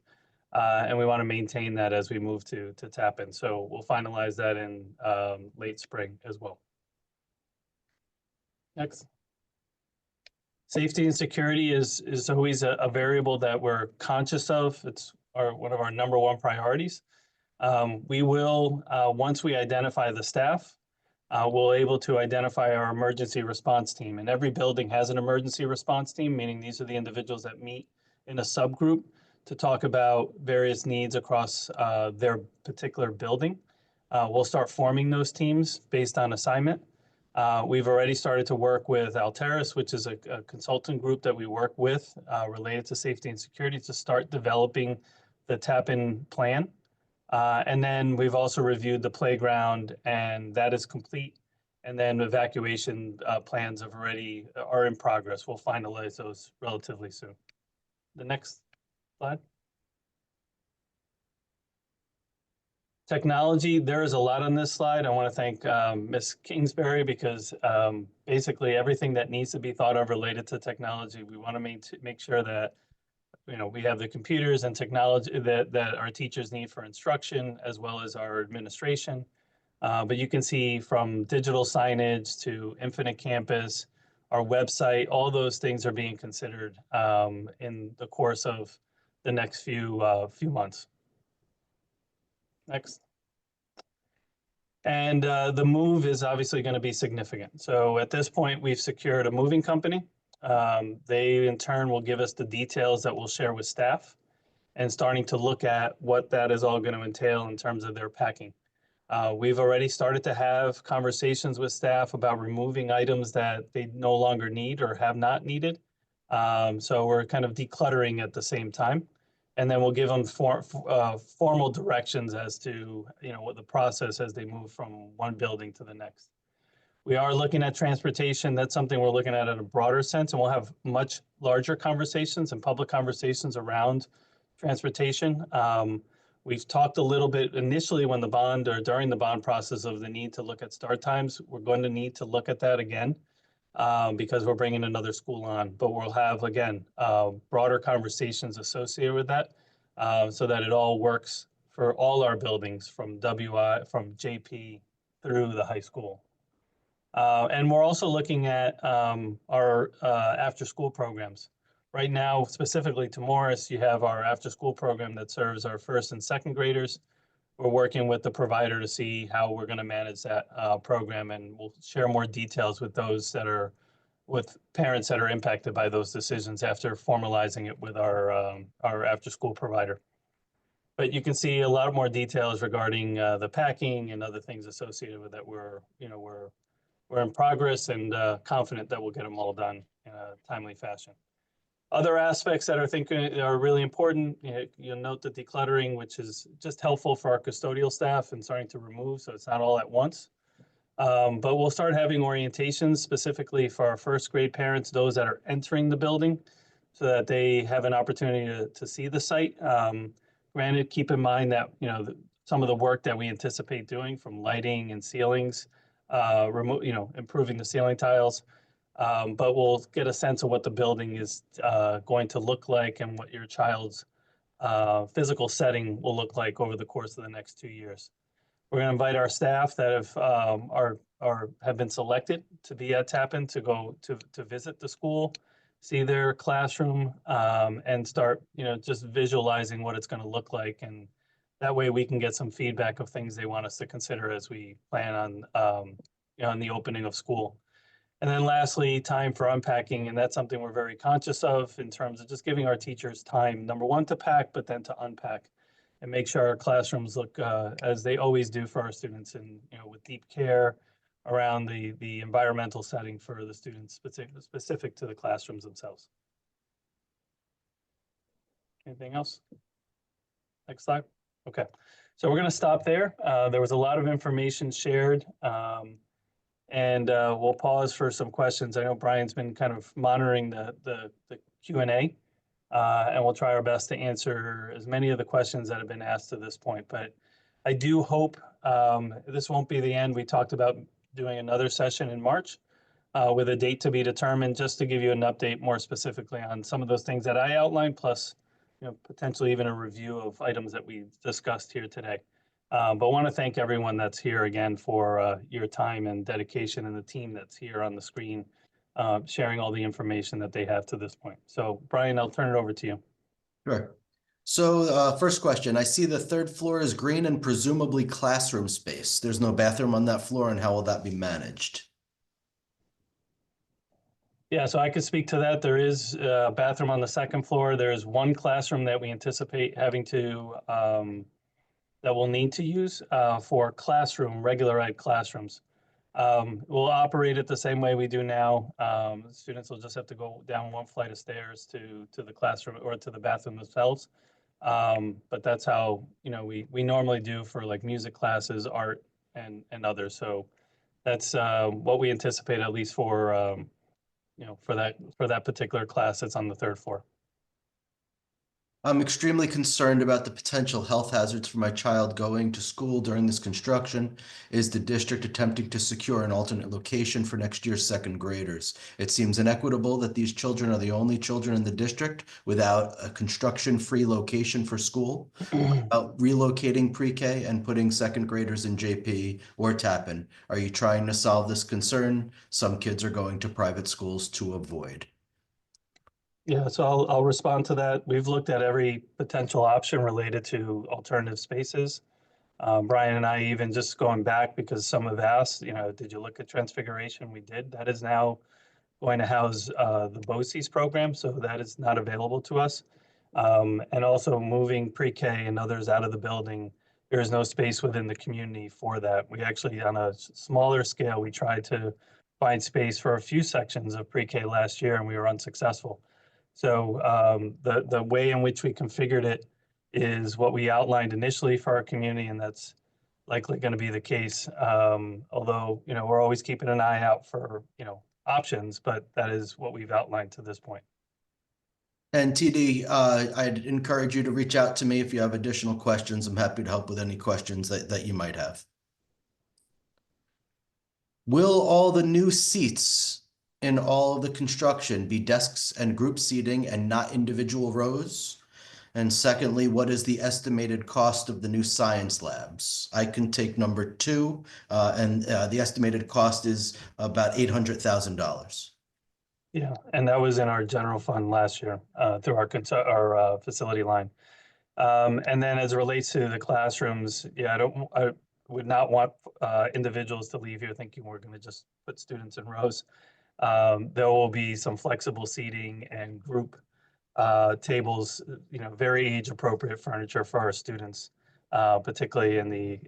And we want to maintain that as we move to Tappan. So we'll finalize that in late spring as well. Next. Safety and security is always a variable that we're conscious of. It's one of our number one priorities. We will, once we identify the staff, we'll able to identify our emergency response team. And every building has an emergency response team, meaning these are the individuals that meet in a subgroup to talk about various needs across their particular building. We'll start forming those teams based on assignment. We've already started to work with Alteris, which is a consultant group that we work with related to safety and security, to start developing the Tappan plan. And then we've also reviewed the playground, and that is complete. And then evacuation plans are in progress. We'll finalize those relatively soon. The next slide. Technology, there is a lot on this slide. I want to thank Ms. Kingsbury because basically everything that needs to be thought of related to technology, we want to make sure that we have the computers and technology that our teachers need for instruction, as well as our administration. But you can see from digital signage to Infinite Campus, our website, all those things are being considered in the course of the next few months. Next. And the move is obviously going to be significant. So at this point, we've secured a moving company. They in turn will give us the details that we'll share with staff and starting to look at what that is all going to entail in terms of their packing. We've already started to have conversations with staff about removing items that they no longer need or have not needed. So we're kind of decluttering at the same time. And then we'll give them formal directions as to, what the process as they move from one building to the next. We are looking at transportation. That's something we're looking at in a broader sense, and we'll have much larger conversations and public conversations around transportation. We've talked a little bit initially when the bond or during the bond process of the need to look at start times. We're going to need to look at that again because we're bringing another school on, but we'll have, again, broader conversations associated with that so that it all works for all our buildings from JP through the high school. And we're also looking at our after-school programs. Right now, specifically to Morris, you have our after-school program that serves our first and second graders. We're working with the provider to see how we're going to manage that program, and we'll share more details with with parents that are impacted by those decisions after formalizing it with our after-school provider. But you can see a lot more details regarding the packing and other things associated with that. We're in progress and confident that we'll get them all done in a timely fashion. Other aspects that I think are really important, you'll note the decluttering, which is just helpful for our custodial staff and starting to remove, so it's not all at once. But we'll start having orientations specifically for our first grade parents, those that are entering the building, so that they have an opportunity to see the site. Granted, keep in mind that, some of the work that we anticipate doing from lighting and ceilings, improving the ceiling tiles, but we'll get a sense of what the building is going to look like and what your child's physical setting will look like over the course of the next 2 years. We're going to invite our staff that have been selected to be at Tappan to go to visit the school, see their classroom, and start just visualizing what it's going to look like, and that way we can get some feedback of things they want us to consider as we plan on on the opening of school. And then lastly, time for unpacking, and that's something we're very conscious of in terms of just giving our teachers time, number one, to pack, but then to unpack and make sure our classrooms look as they always do for our students, and with deep care around the environmental setting for the students specific to the classrooms themselves. Anything else? Next slide. Okay, so we're going to stop there. There was a lot of information shared. And we'll pause for some questions. I know Brian's been kind of monitoring the Q&A, and we'll try our best to answer as many of the questions that have been asked to this point. But I do hope this won't be the end. We talked about doing another session in March with a date to be determined, just to give you an update more specifically on some of those things that I outlined, plus potentially even a review of items that we discussed here today. But want to thank everyone that's here again for your time and dedication, and the team that's here on the screen sharing all the information that they have to this point. So Brian, I'll turn it over to you. Sure. So first question, I see the third floor is green and presumably classroom space. There's no bathroom on that floor, and how will that be managed? Yeah, so I could speak to that. There is a bathroom on the second floor. There's one classroom that we anticipate having to that we'll need to use for regular ed classrooms. We'll operate it the same way we do now. Students will just have to go down one flight of stairs to the classroom or to the bathroom themselves. But that's how we normally do for like music classes, art, and others. So that's what we anticipate, at least for for that particular class that's on the third floor. I'm extremely concerned about the potential health hazards for my child going to school during this construction. Is the district attempting to secure an alternate location for next year's second graders? It seems inequitable that these children are the only children in the district without a construction-free location for school. About relocating pre-K and putting second graders in JP or Tappan. Are you trying to solve this concern? Some kids are going to private schools to avoid. Yeah, so I'll respond to that. We've looked at every potential option related to alternative spaces. Brian and I even just going back because some have asked, did you look at Transfiguration? We did. That is now going to house the BOCES program, so that is not available to us. And also moving pre-K and others out of the building, there is no space within the community for that. We actually, on a smaller scale, we tried to find space for a few sections of pre-K last year and we were unsuccessful. So the way in which we configured it is what we outlined initially for our community, and that's likely going to be the case. Although, we're always keeping an eye out for, options, but that is what we've outlined to this point. And TD, I'd encourage you to reach out to me if you have additional questions. I'm happy to help with any questions that you might have. Will all the new seats in all of the construction be desks and group seating and not individual rows? And secondly, what is the estimated cost of the new science labs? I can take number 2, and the estimated cost is about $800,000. Yeah, and that was in our general fund last year through our facility line. And then as it relates to the classrooms, yeah, I would not want individuals to leave here thinking we're going to just put students in rows. There will be some flexible seating and group tables, very age appropriate furniture for our students, particularly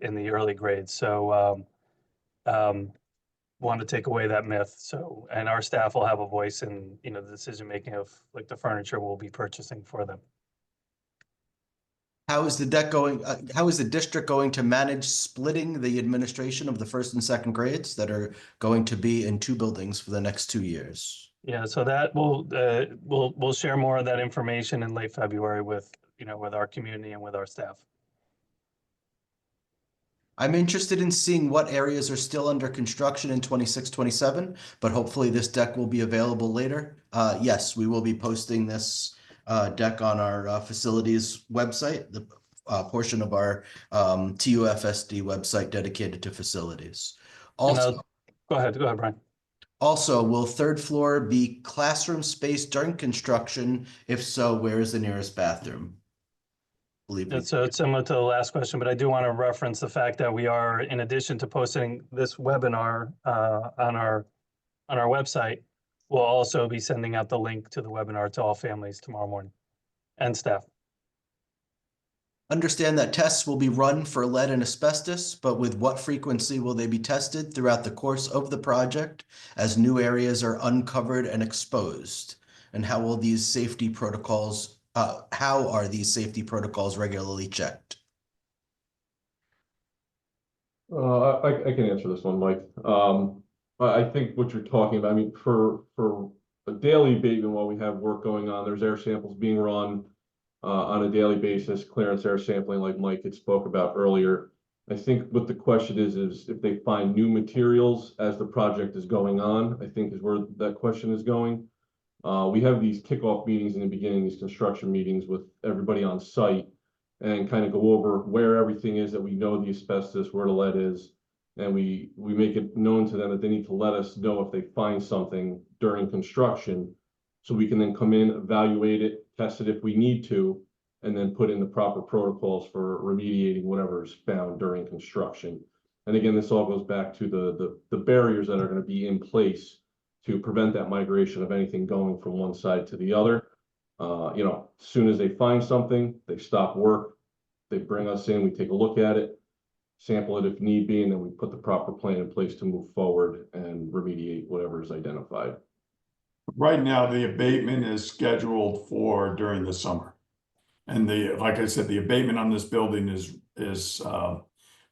in the early grades. So want to take away that myth. So, and our staff will have a voice in, the decision making of like the furniture we'll be purchasing for them. How is the district going to manage splitting the administration of the first and second grades that are going to be in 2 buildings for the next 2 years? Yeah, so that we'll share more of that information in late February with, with our community and with our staff. I'm interested in seeing what areas are still under construction in 26, 27, but hopefully this deck will be available later. Yes, we will be posting this deck on our facilities website, the portion of our TUFSD website dedicated to facilities. Also, go ahead, Brian. Also, will 3rd floor be classroom space during construction? If so, where is the nearest bathroom? So it's similar to the last question, but I do want to reference the fact that we are, in addition to posting this webinar on our website, we'll also be sending out the link to the webinar to all families tomorrow morning and staff. Understand that tests will be run for lead and asbestos, but with what frequency will they be tested throughout the course of the project as new areas are uncovered and exposed? And how will these safety protocols how are these safety protocols regularly checked? I can answer this one, Mike. I think what you're talking about, I mean, for a daily abatement while we have work going on, there's air samples being run on a daily basis, clearance air sampling like Mike had spoke about earlier. I think what the question is if they find new materials as the project is going on, I think is where that question is going. We have these kickoff meetings in the beginning, these construction meetings with everybody on site and kind of go over where everything is that we know the asbestos, where the lead is. And we make it known to them that they need to let us know if they find something during construction so we can then come in, evaluate it, test it if we need to, and then put in the proper protocols for remediating whatever is found during construction. And again, this all goes back to the barriers that are going to be in place to prevent that migration of anything going from one side to the other. As soon as they find something, they stop work, they bring us in, we take a look at it, sample it if need be, and then we put the proper plan in place to move forward and remediate whatever is identified. Right now, the abatement is scheduled for during the summer. And like I said, the abatement on this building is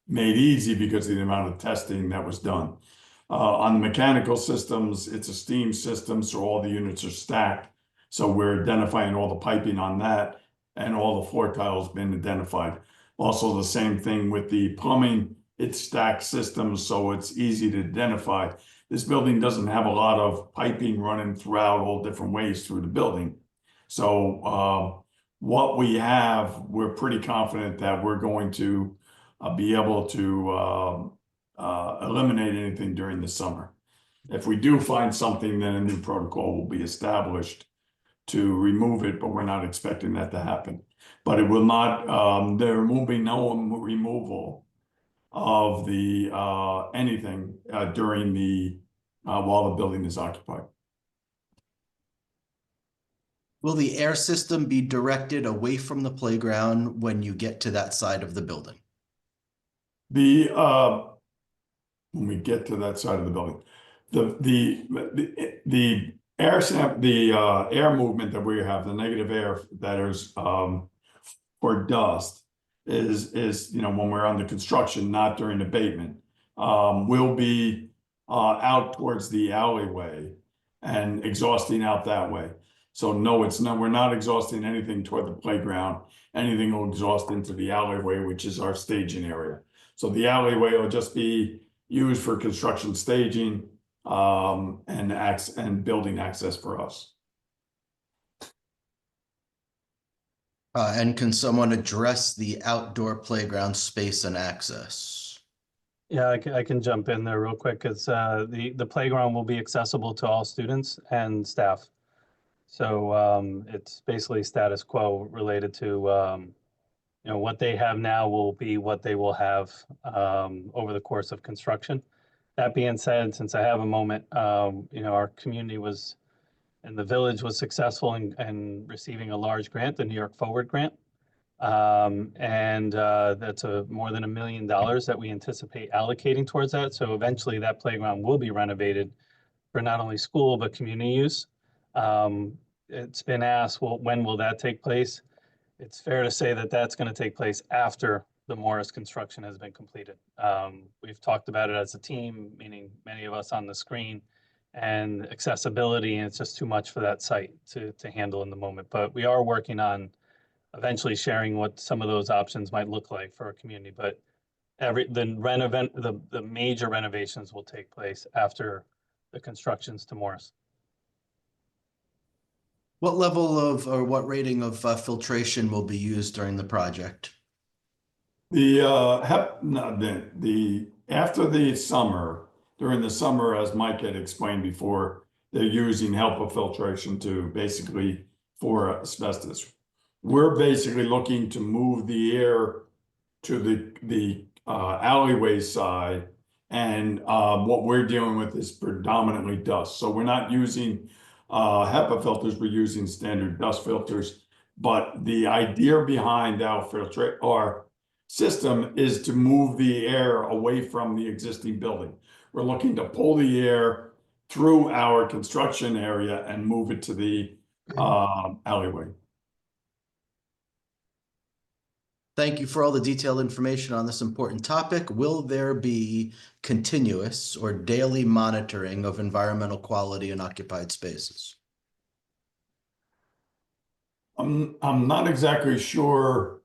made easy because of the amount of testing that was done. On the mechanical systems, it's a steam system, so all the units are stacked. So we're identifying all the piping on that. and all the floor tiles been identified. Also, the same thing with the plumbing, it's stacked systems, so it's easy to identify. This building doesn't have a lot of piping running throughout all different ways through the building. So what we have, we're pretty confident that we're going to be able to eliminate anything during the summer. If we do find something, then a new protocol will be established to remove it, but we're not expecting that to happen. But it will not, there will be no removal of the anything during the while the building is occupied. Will the air system be directed away from the playground when you get to that side of the building? The when we get to that side of the building, the air movement that we have, the negative air that is for dust is when we're under construction, not during abatement, will be out towards the alleyway and exhausting out that way. So no, we're not exhausting anything toward the playground. Anything will exhaust into the alleyway, which is our staging area. So the alleyway will just be used for construction staging and building access for us. And can someone address the outdoor playground space and access? Yeah, I can jump in there real quick. It's the playground will be accessible to all students and staff. So it's basically status quo related to what they have now will be what they will have over the course of construction. That being said, since I have a moment, our community was and the village was successful in receiving a large grant, the New York Forward Grant. And that's more than $1 million that we anticipate allocating towards that. So eventually that playground will be renovated for not only school, but community use. It's been asked, well, when will that take place? It's fair to say that that's going to take place after the Morris construction has been completed. We've talked about it as a team, meaning many of us on the screen, and accessibility, and it's just too much for that site to handle in the moment. But we are working on eventually sharing what some of those options might look like for our community. But the major renovations will take place after the constructions to Morris. What level of or what rating of filtration will be used during the project? After the summer, during the summer, as Mike had explained before, they're using HEPA filtration for asbestos. We're basically looking to move the air to the alleyway side, and what we're dealing with is predominantly dust. So we're not using HEPA filters, we're using standard dust filters. But the idea behind our system is to move the air away from the existing building. We're looking to pull the air through our construction area and move it to the alleyway. Thank you for all the detailed information on this important topic. Will there be continuous or daily monitoring of environmental quality in occupied spaces? I'm not exactly sure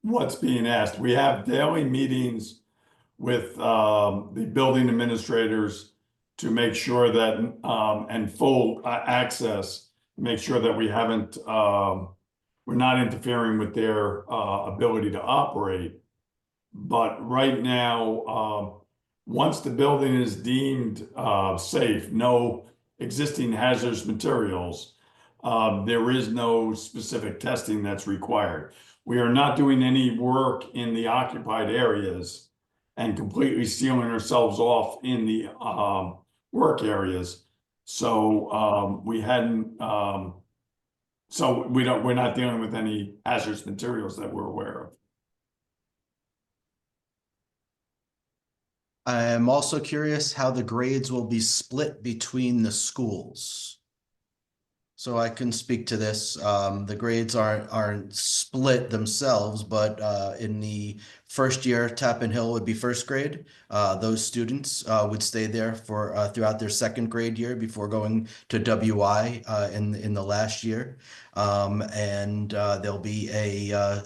what's being asked. We have daily meetings with the building administrators to make sure that and full access, make sure that we haven't we're not interfering with their ability to operate. But right now, once the building is deemed safe, no existing hazardous materials, there is no specific testing that's required. We are not doing any work in the occupied areas and completely sealing ourselves off in the work areas. So we hadn't so we're not dealing with any hazardous materials that we're aware of. I am also curious how the grades will be split between the schools. So I can speak to this. The grades aren't split themselves, but in the first year, Tappan Hill would be first grade. Those students would stay there for throughout their second grade year before going to WI in the last year. And there'll be a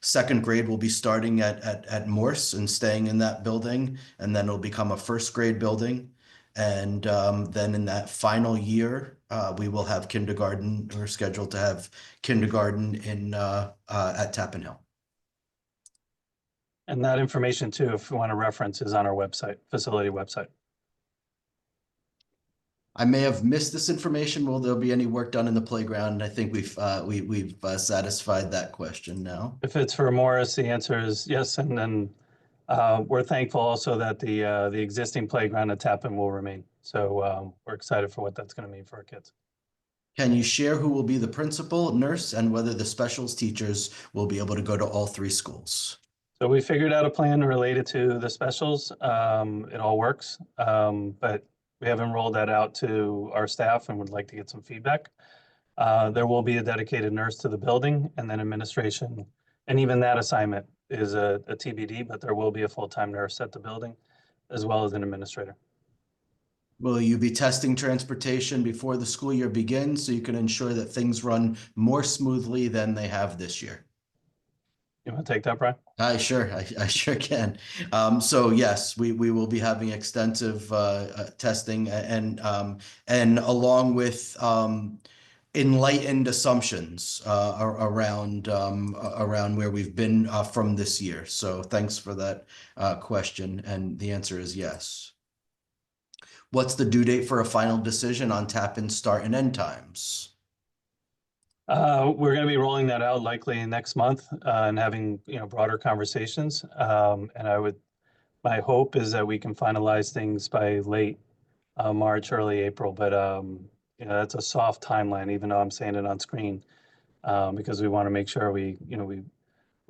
second grade will be starting at Morse and staying in that building, and then it'll become a first grade building. And then in that final year, we will have kindergarten. We're scheduled to have kindergarten in at Tappan Hill. And that information too, if you want to reference, is on our website, facility website. I may have missed this information. Will there be any work done in the playground? I think we've satisfied that question now. If it's for Morris, the answer is yes. And then we're thankful also that the existing playground at Tappan will remain. So we're excited for what that's going to mean for our kids. Can you share who will be the principal, nurse, and whether the specials teachers will be able to go to all three schools? So we figured out a plan related to the specials. It all works, but we haven't rolled that out to our staff and would like to get some feedback. There will be a dedicated nurse to the building, and then administration, and even that assignment is a TBD, but there will be a full-time nurse at the building as well as an administrator. Will you be testing transportation before the school year begins so you can ensure that things run more smoothly than they have this year? You want to take that, Brian? I sure can. So yes, we will be having extensive testing and along with enlightened assumptions around where we've been from this year. So thanks for that question, and the answer is yes. What's the due date for a final decision on Tappan start and end times? We're going to be rolling that out likely next month and having broader conversations. And my hope is that we can finalize things by late March, early April. But that's a soft timeline, even though I'm saying it on screen, because we want to make sure we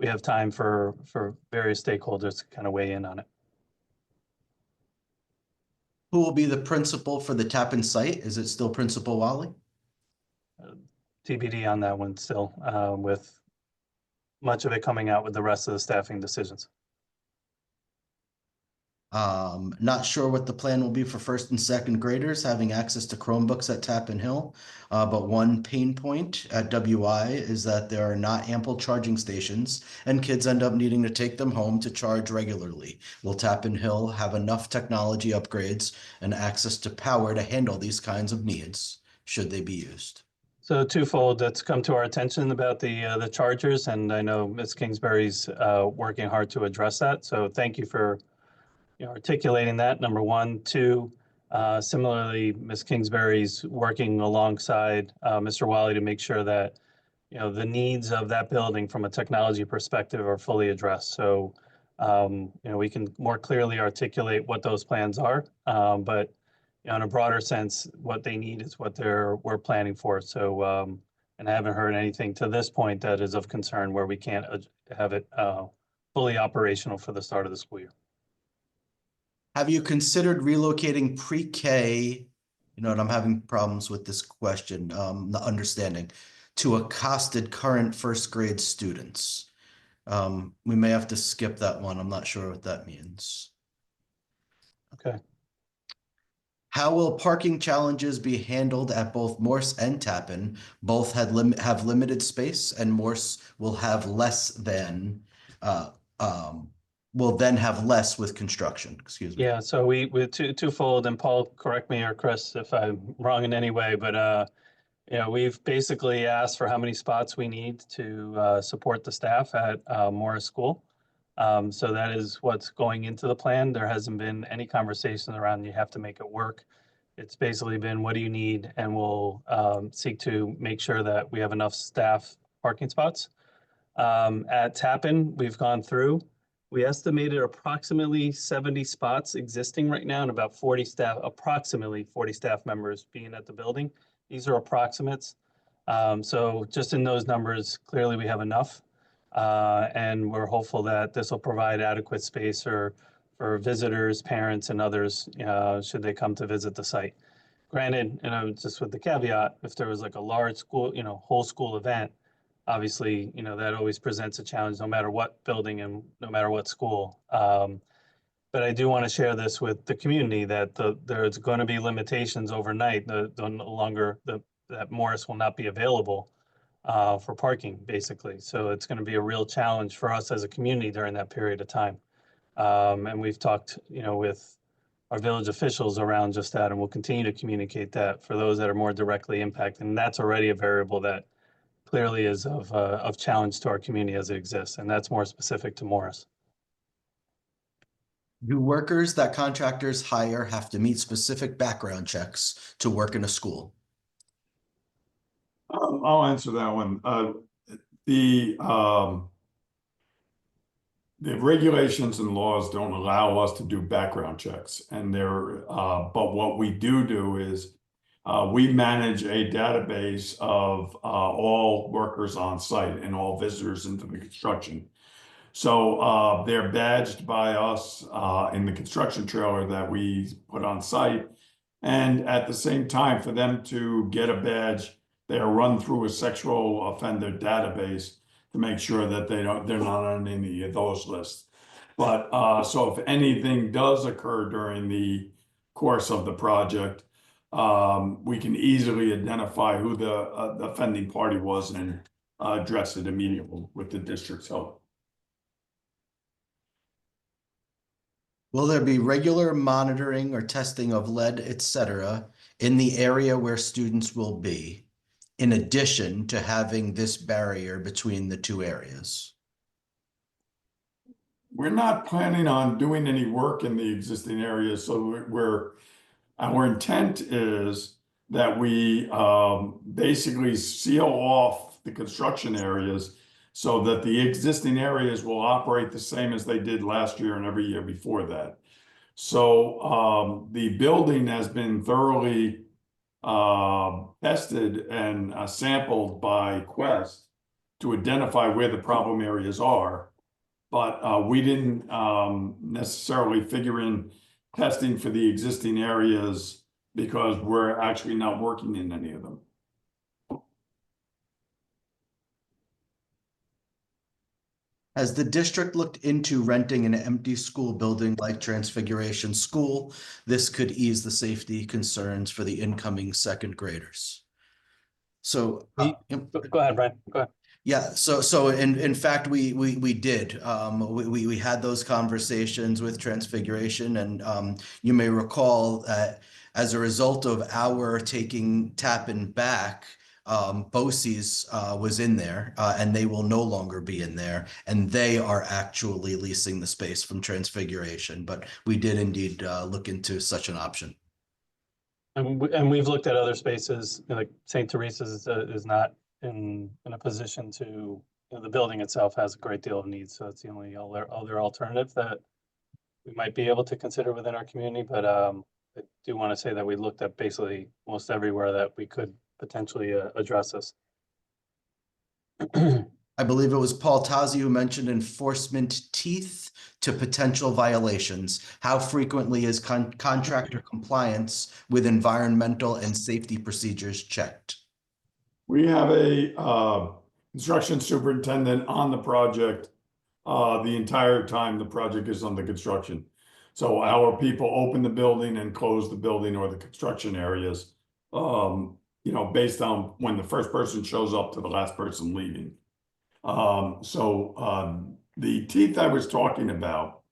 have time for various stakeholders to kind of weigh in on it. Who will be the principal for the Tappan site? Is it still Principal Wally? TBD on that one still, with much of it coming out with the rest of the staffing decisions. Not sure what the plan will be for first and second graders having access to Chromebooks at Tappan Hill. But one pain point at WI is that there are not ample charging stations and kids end up needing to take them home to charge regularly. Will Tappan Hill have enough technology upgrades and access to power to handle these kinds of needs should they be used? So twofold, that's come to our attention about the chargers, and I know Ms. Kingsbury's working hard to address that. So thank you for articulating that, number one. Two, similarly, Ms. Kingsbury's working alongside Mr. Wally to make sure that the needs of that building from a technology perspective are fully addressed. So we can more clearly articulate what those plans are, but in a broader sense, what they need is what we're planning for. So, and I haven't heard anything to this point that is of concern where we can't have it fully operational for the start of the school year. Have you considered relocating pre-K? And I'm having problems with this question, the understanding, to accosted current first grade students. We may have to skip that one. I'm not sure what that means. Okay. How will parking challenges be handled at both Morse and Tappan? Both have limited space, and Morse will have less than will then have less with construction. Excuse me. Yeah, so we twofold, and Paul, correct me, or Chris if I'm wrong in any way, but we've basically asked for how many spots we need to support the staff at Morris School. So that is what's going into the plan. There hasn't been any conversation around you have to make it work. It's basically been, what do you need? And we'll seek to make sure that we have enough staff parking spots. At Tappan, we've gone through. We estimated approximately 70 spots existing right now and about 40 staff, approximately 40 staff members being at the building. These are approximates. So just in those numbers, clearly we have enough. And we're hopeful that this will provide adequate space for visitors, parents, and others should they come to visit the site. Granted, just with the caveat, if there was like a large school, whole school event, obviously, that always presents a challenge no matter what building and no matter what school. But I do want to share this with the community that there's going to be limitations overnight. That Morris will not be available for parking, basically. So it's going to be a real challenge for us as a community during that period of time. And we've talked, with our village officials around just that, and we'll continue to communicate that for those that are more directly impacted. And that's already a variable that clearly is of challenge to our community as it exists, and that's more specific to Morris. Do workers that contractors hire have to meet specific background checks to work in a school? I'll answer that one. The regulations and laws don't allow us to do background checks, and but what we do is we manage a database of all workers on site and all visitors into the construction. So they're badged by us in the construction trailer that we put on site. And at the same time, for them to get a badge, they're run through a sexual offender database to make sure that they're not on any of those lists. But so if anything does occur during the course of the project, we can easily identify who the offending party was and address it immediately with the district's help. Will there be regular monitoring or testing of lead, etc., in the area where students will be, in addition to having this barrier between the two areas? We're not planning on doing any work in the existing areas, so our intent is that we basically seal off the construction areas so that the existing areas will operate the same as they did last year and every year before that. So the building has been thoroughly tested and sampled by Quest to identify where the problem areas are. But we didn't necessarily figure in testing for the existing areas because we're actually not working in any of them. Has the district looked into renting an empty school building like Transfiguration School? This could ease the safety concerns for the incoming second graders. So Go ahead, Brian. Go ahead. yeah, so in fact we did. We had those conversations with Transfiguration, and you may recall that as a result of our taking Tappan back, BOCES was in there, and they will no longer be in there, and they are actually leasing the space from Transfiguration. But we did indeed look into such an option. And we've looked at other spaces, like St. Teresa's is not in a position to, the building itself has a great deal of needs, so it's the only other alternative that we might be able to consider within our community. But I do want to say that we looked at basically most everywhere that we could potentially address this. I believe it was Paul Tazi who mentioned enforcement teeth to potential violations. How frequently is contractor compliance with environmental and safety procedures checked? We have a construction superintendent on the project the entire time the project is under construction. So our people open the building and close the building or the construction areas, based on when the first person shows up to the last person leaving. The teeth I was talking about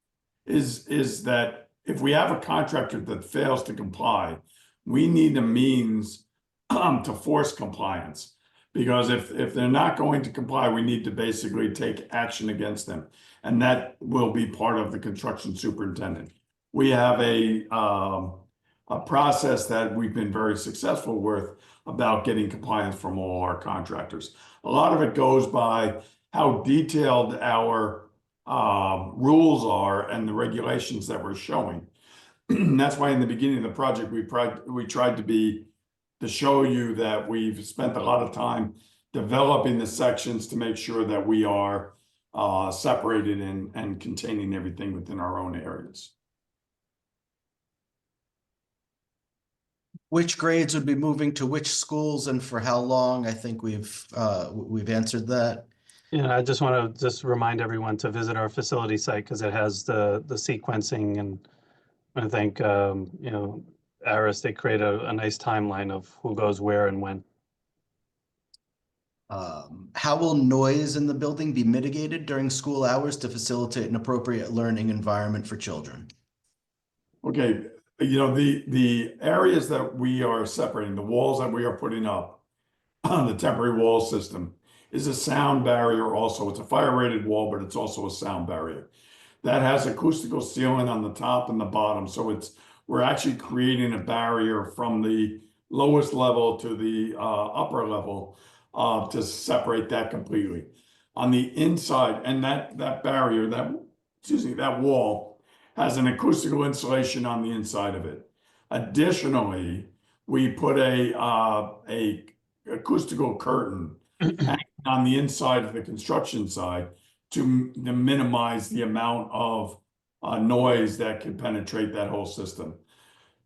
is that if we have a contractor that fails to comply, we need a means to force compliance. Because if they're not going to comply, we need to basically take action against them. And that will be part of the construction superintendent. We have a process that we've been very successful with about getting compliance from all our contractors. A lot of it goes by how detailed our rules are and the regulations that we're showing. That's why in the beginning of the project, we tried to show you that we've spent a lot of time developing the sections to make sure that we are separated and containing everything within our own areas. Which grades would be moving to which schools and for how long? I think we've answered that. Yeah, I just want to just remind everyone to visit our facility site because it has the sequencing, and I think you know, Aris, they create a nice timeline of who goes where and when. How will noise in the building be mitigated during school hours to facilitate an appropriate learning environment for children? Okay, you know, the areas that we are separating, the walls that we are putting up on the temporary wall system is a sound barrier also. It's a fire rated wall, but it's also a sound barrier. That has acoustical sealing on the top and the bottom. So we're actually creating a barrier from the lowest level to the upper level to separate that completely. On the inside, and that barrier, that wall has an acoustical insulation on the inside of it. Additionally, we put a acoustical curtain on the inside of the construction side to minimize the amount of noise that could penetrate that whole system.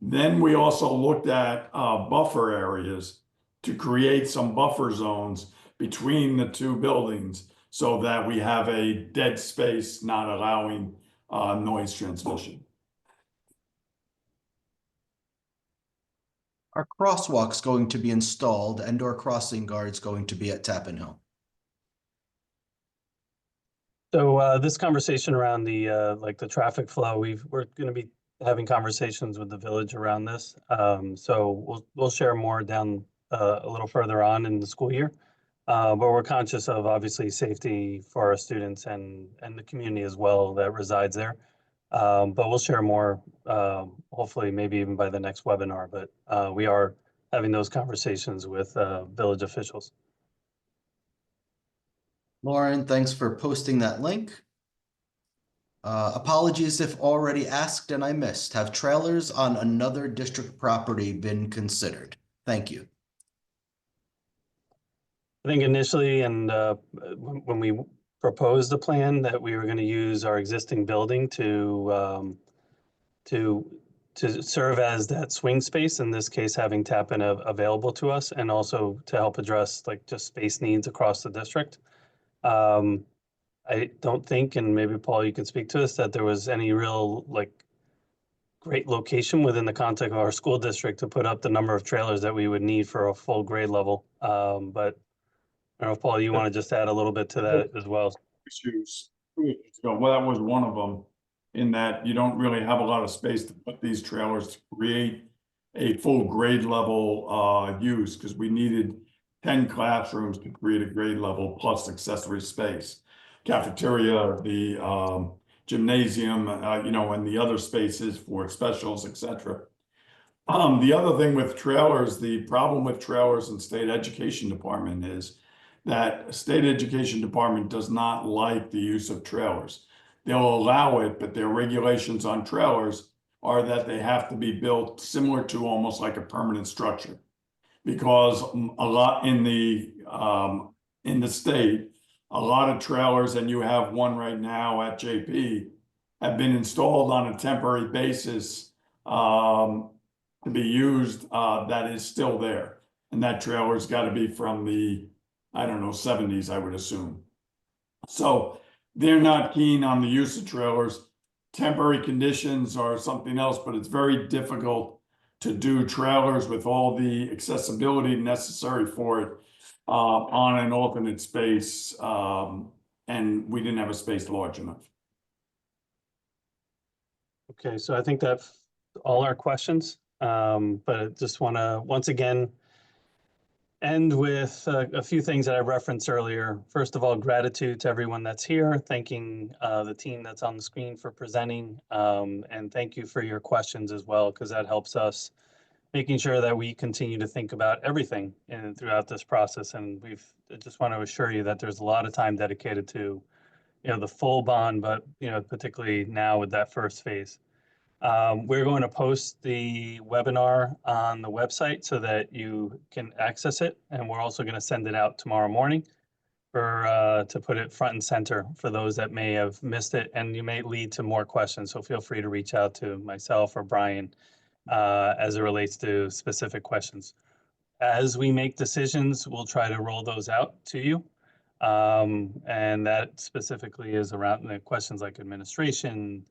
Then we also looked at buffer areas to create some buffer zones between the two buildings so that we have a dead space not allowing noise transmission. Are crosswalks going to be installed and/or crossing guards going to be at Tappan Hill? So this conversation around the like the traffic flow, we're going to be having conversations with the village around this. So we'll share more down a little further on in the school year. But we're conscious of obviously safety for our students and the community as well that resides there. But we'll share more, hopefully maybe even by the next webinar. But we are having those conversations with village officials. Lauren, thanks for posting that link. Apologies if already asked and I missed. Have trailers on another district property been considered? Thank you. I think initially, and when we proposed the plan, that we were going to use our existing building to serve as that swing space, in this case, having Tappan available to us, and also to help address like just space needs across the district. I don't think, and maybe Paul, you can speak to us, that there was any real like great location within the context of our school district to put up the number of trailers that we would need for a full grade level. But I don't know if Paul, you want to just add a little bit to that as well. Issues. Well, that was one of them, in that you don't really have a lot of space to put these trailers to create a full grade level use, because we needed 10 classrooms to create a grade level plus accessory space. Cafeteria, the gymnasium, you know, and the other spaces for specials, etc. The other thing with trailers, the problem with trailers in state education department is that state education department does not like the use of trailers. They'll allow it, but their regulations on trailers are that they have to be built similar to almost like a permanent structure. Because a lot in the state, a lot of trailers, and you have one right now at JP, have been installed on a temporary basis to be used that is still there. And that trailer's got to be from the, I don't know, 70s, I would assume. So they're not keen on the use of trailers. Temporary conditions are something else, but it's very difficult to do trailers with all the accessibility necessary for it on an alternate space. And we didn't have a space large enough. Okay, so I think that's all our questions. But I just want to once again end with a few things that I referenced earlier. First of all, gratitude to everyone that's here, thanking the team that's on the screen for presenting, and thank you for your questions as well, because that helps us making sure that we continue to think about everything throughout this process. And I just want to assure you that there's a lot of time dedicated to, you know, the full bond, but, you know, particularly now with that first phase. We're going to post the webinar on the website so that you can access it. And we're also going to send it out tomorrow morning to put it front and center for those that may have missed it. And you may lead to more questions. So feel free to reach out to myself or Brian as it relates to specific questions. As we make decisions, we'll try to roll those out to you. And that specifically is around the questions like administration,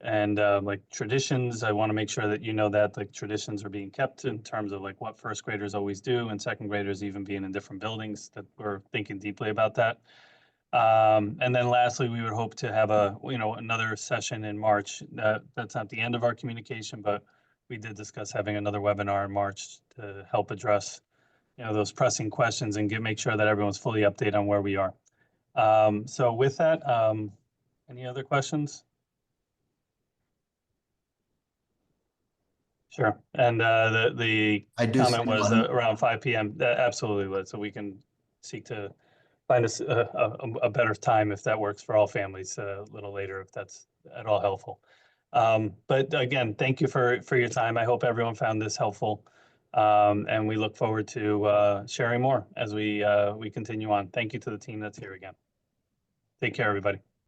and like traditions. I want to make sure that you know that like traditions are being kept in terms of like what first graders always do and second graders even being in different buildings, that we're thinking deeply about that. And then lastly, we would hope to have another session in March. That's not the end of our communication, but we did discuss having another webinar in March to help address, those pressing questions and make sure that everyone's fully updated on where we are. So with that, any other questions? Sure. And the I do comment see was one. around 5 p.m. Absolutely, Liz. So we can seek to find a better time if that works for all families, a little later if that's at all helpful. But again, thank you for your time. I hope everyone found this helpful. And we look forward to sharing more as we continue on. Thank you to the team that's here again. Take care, everybody.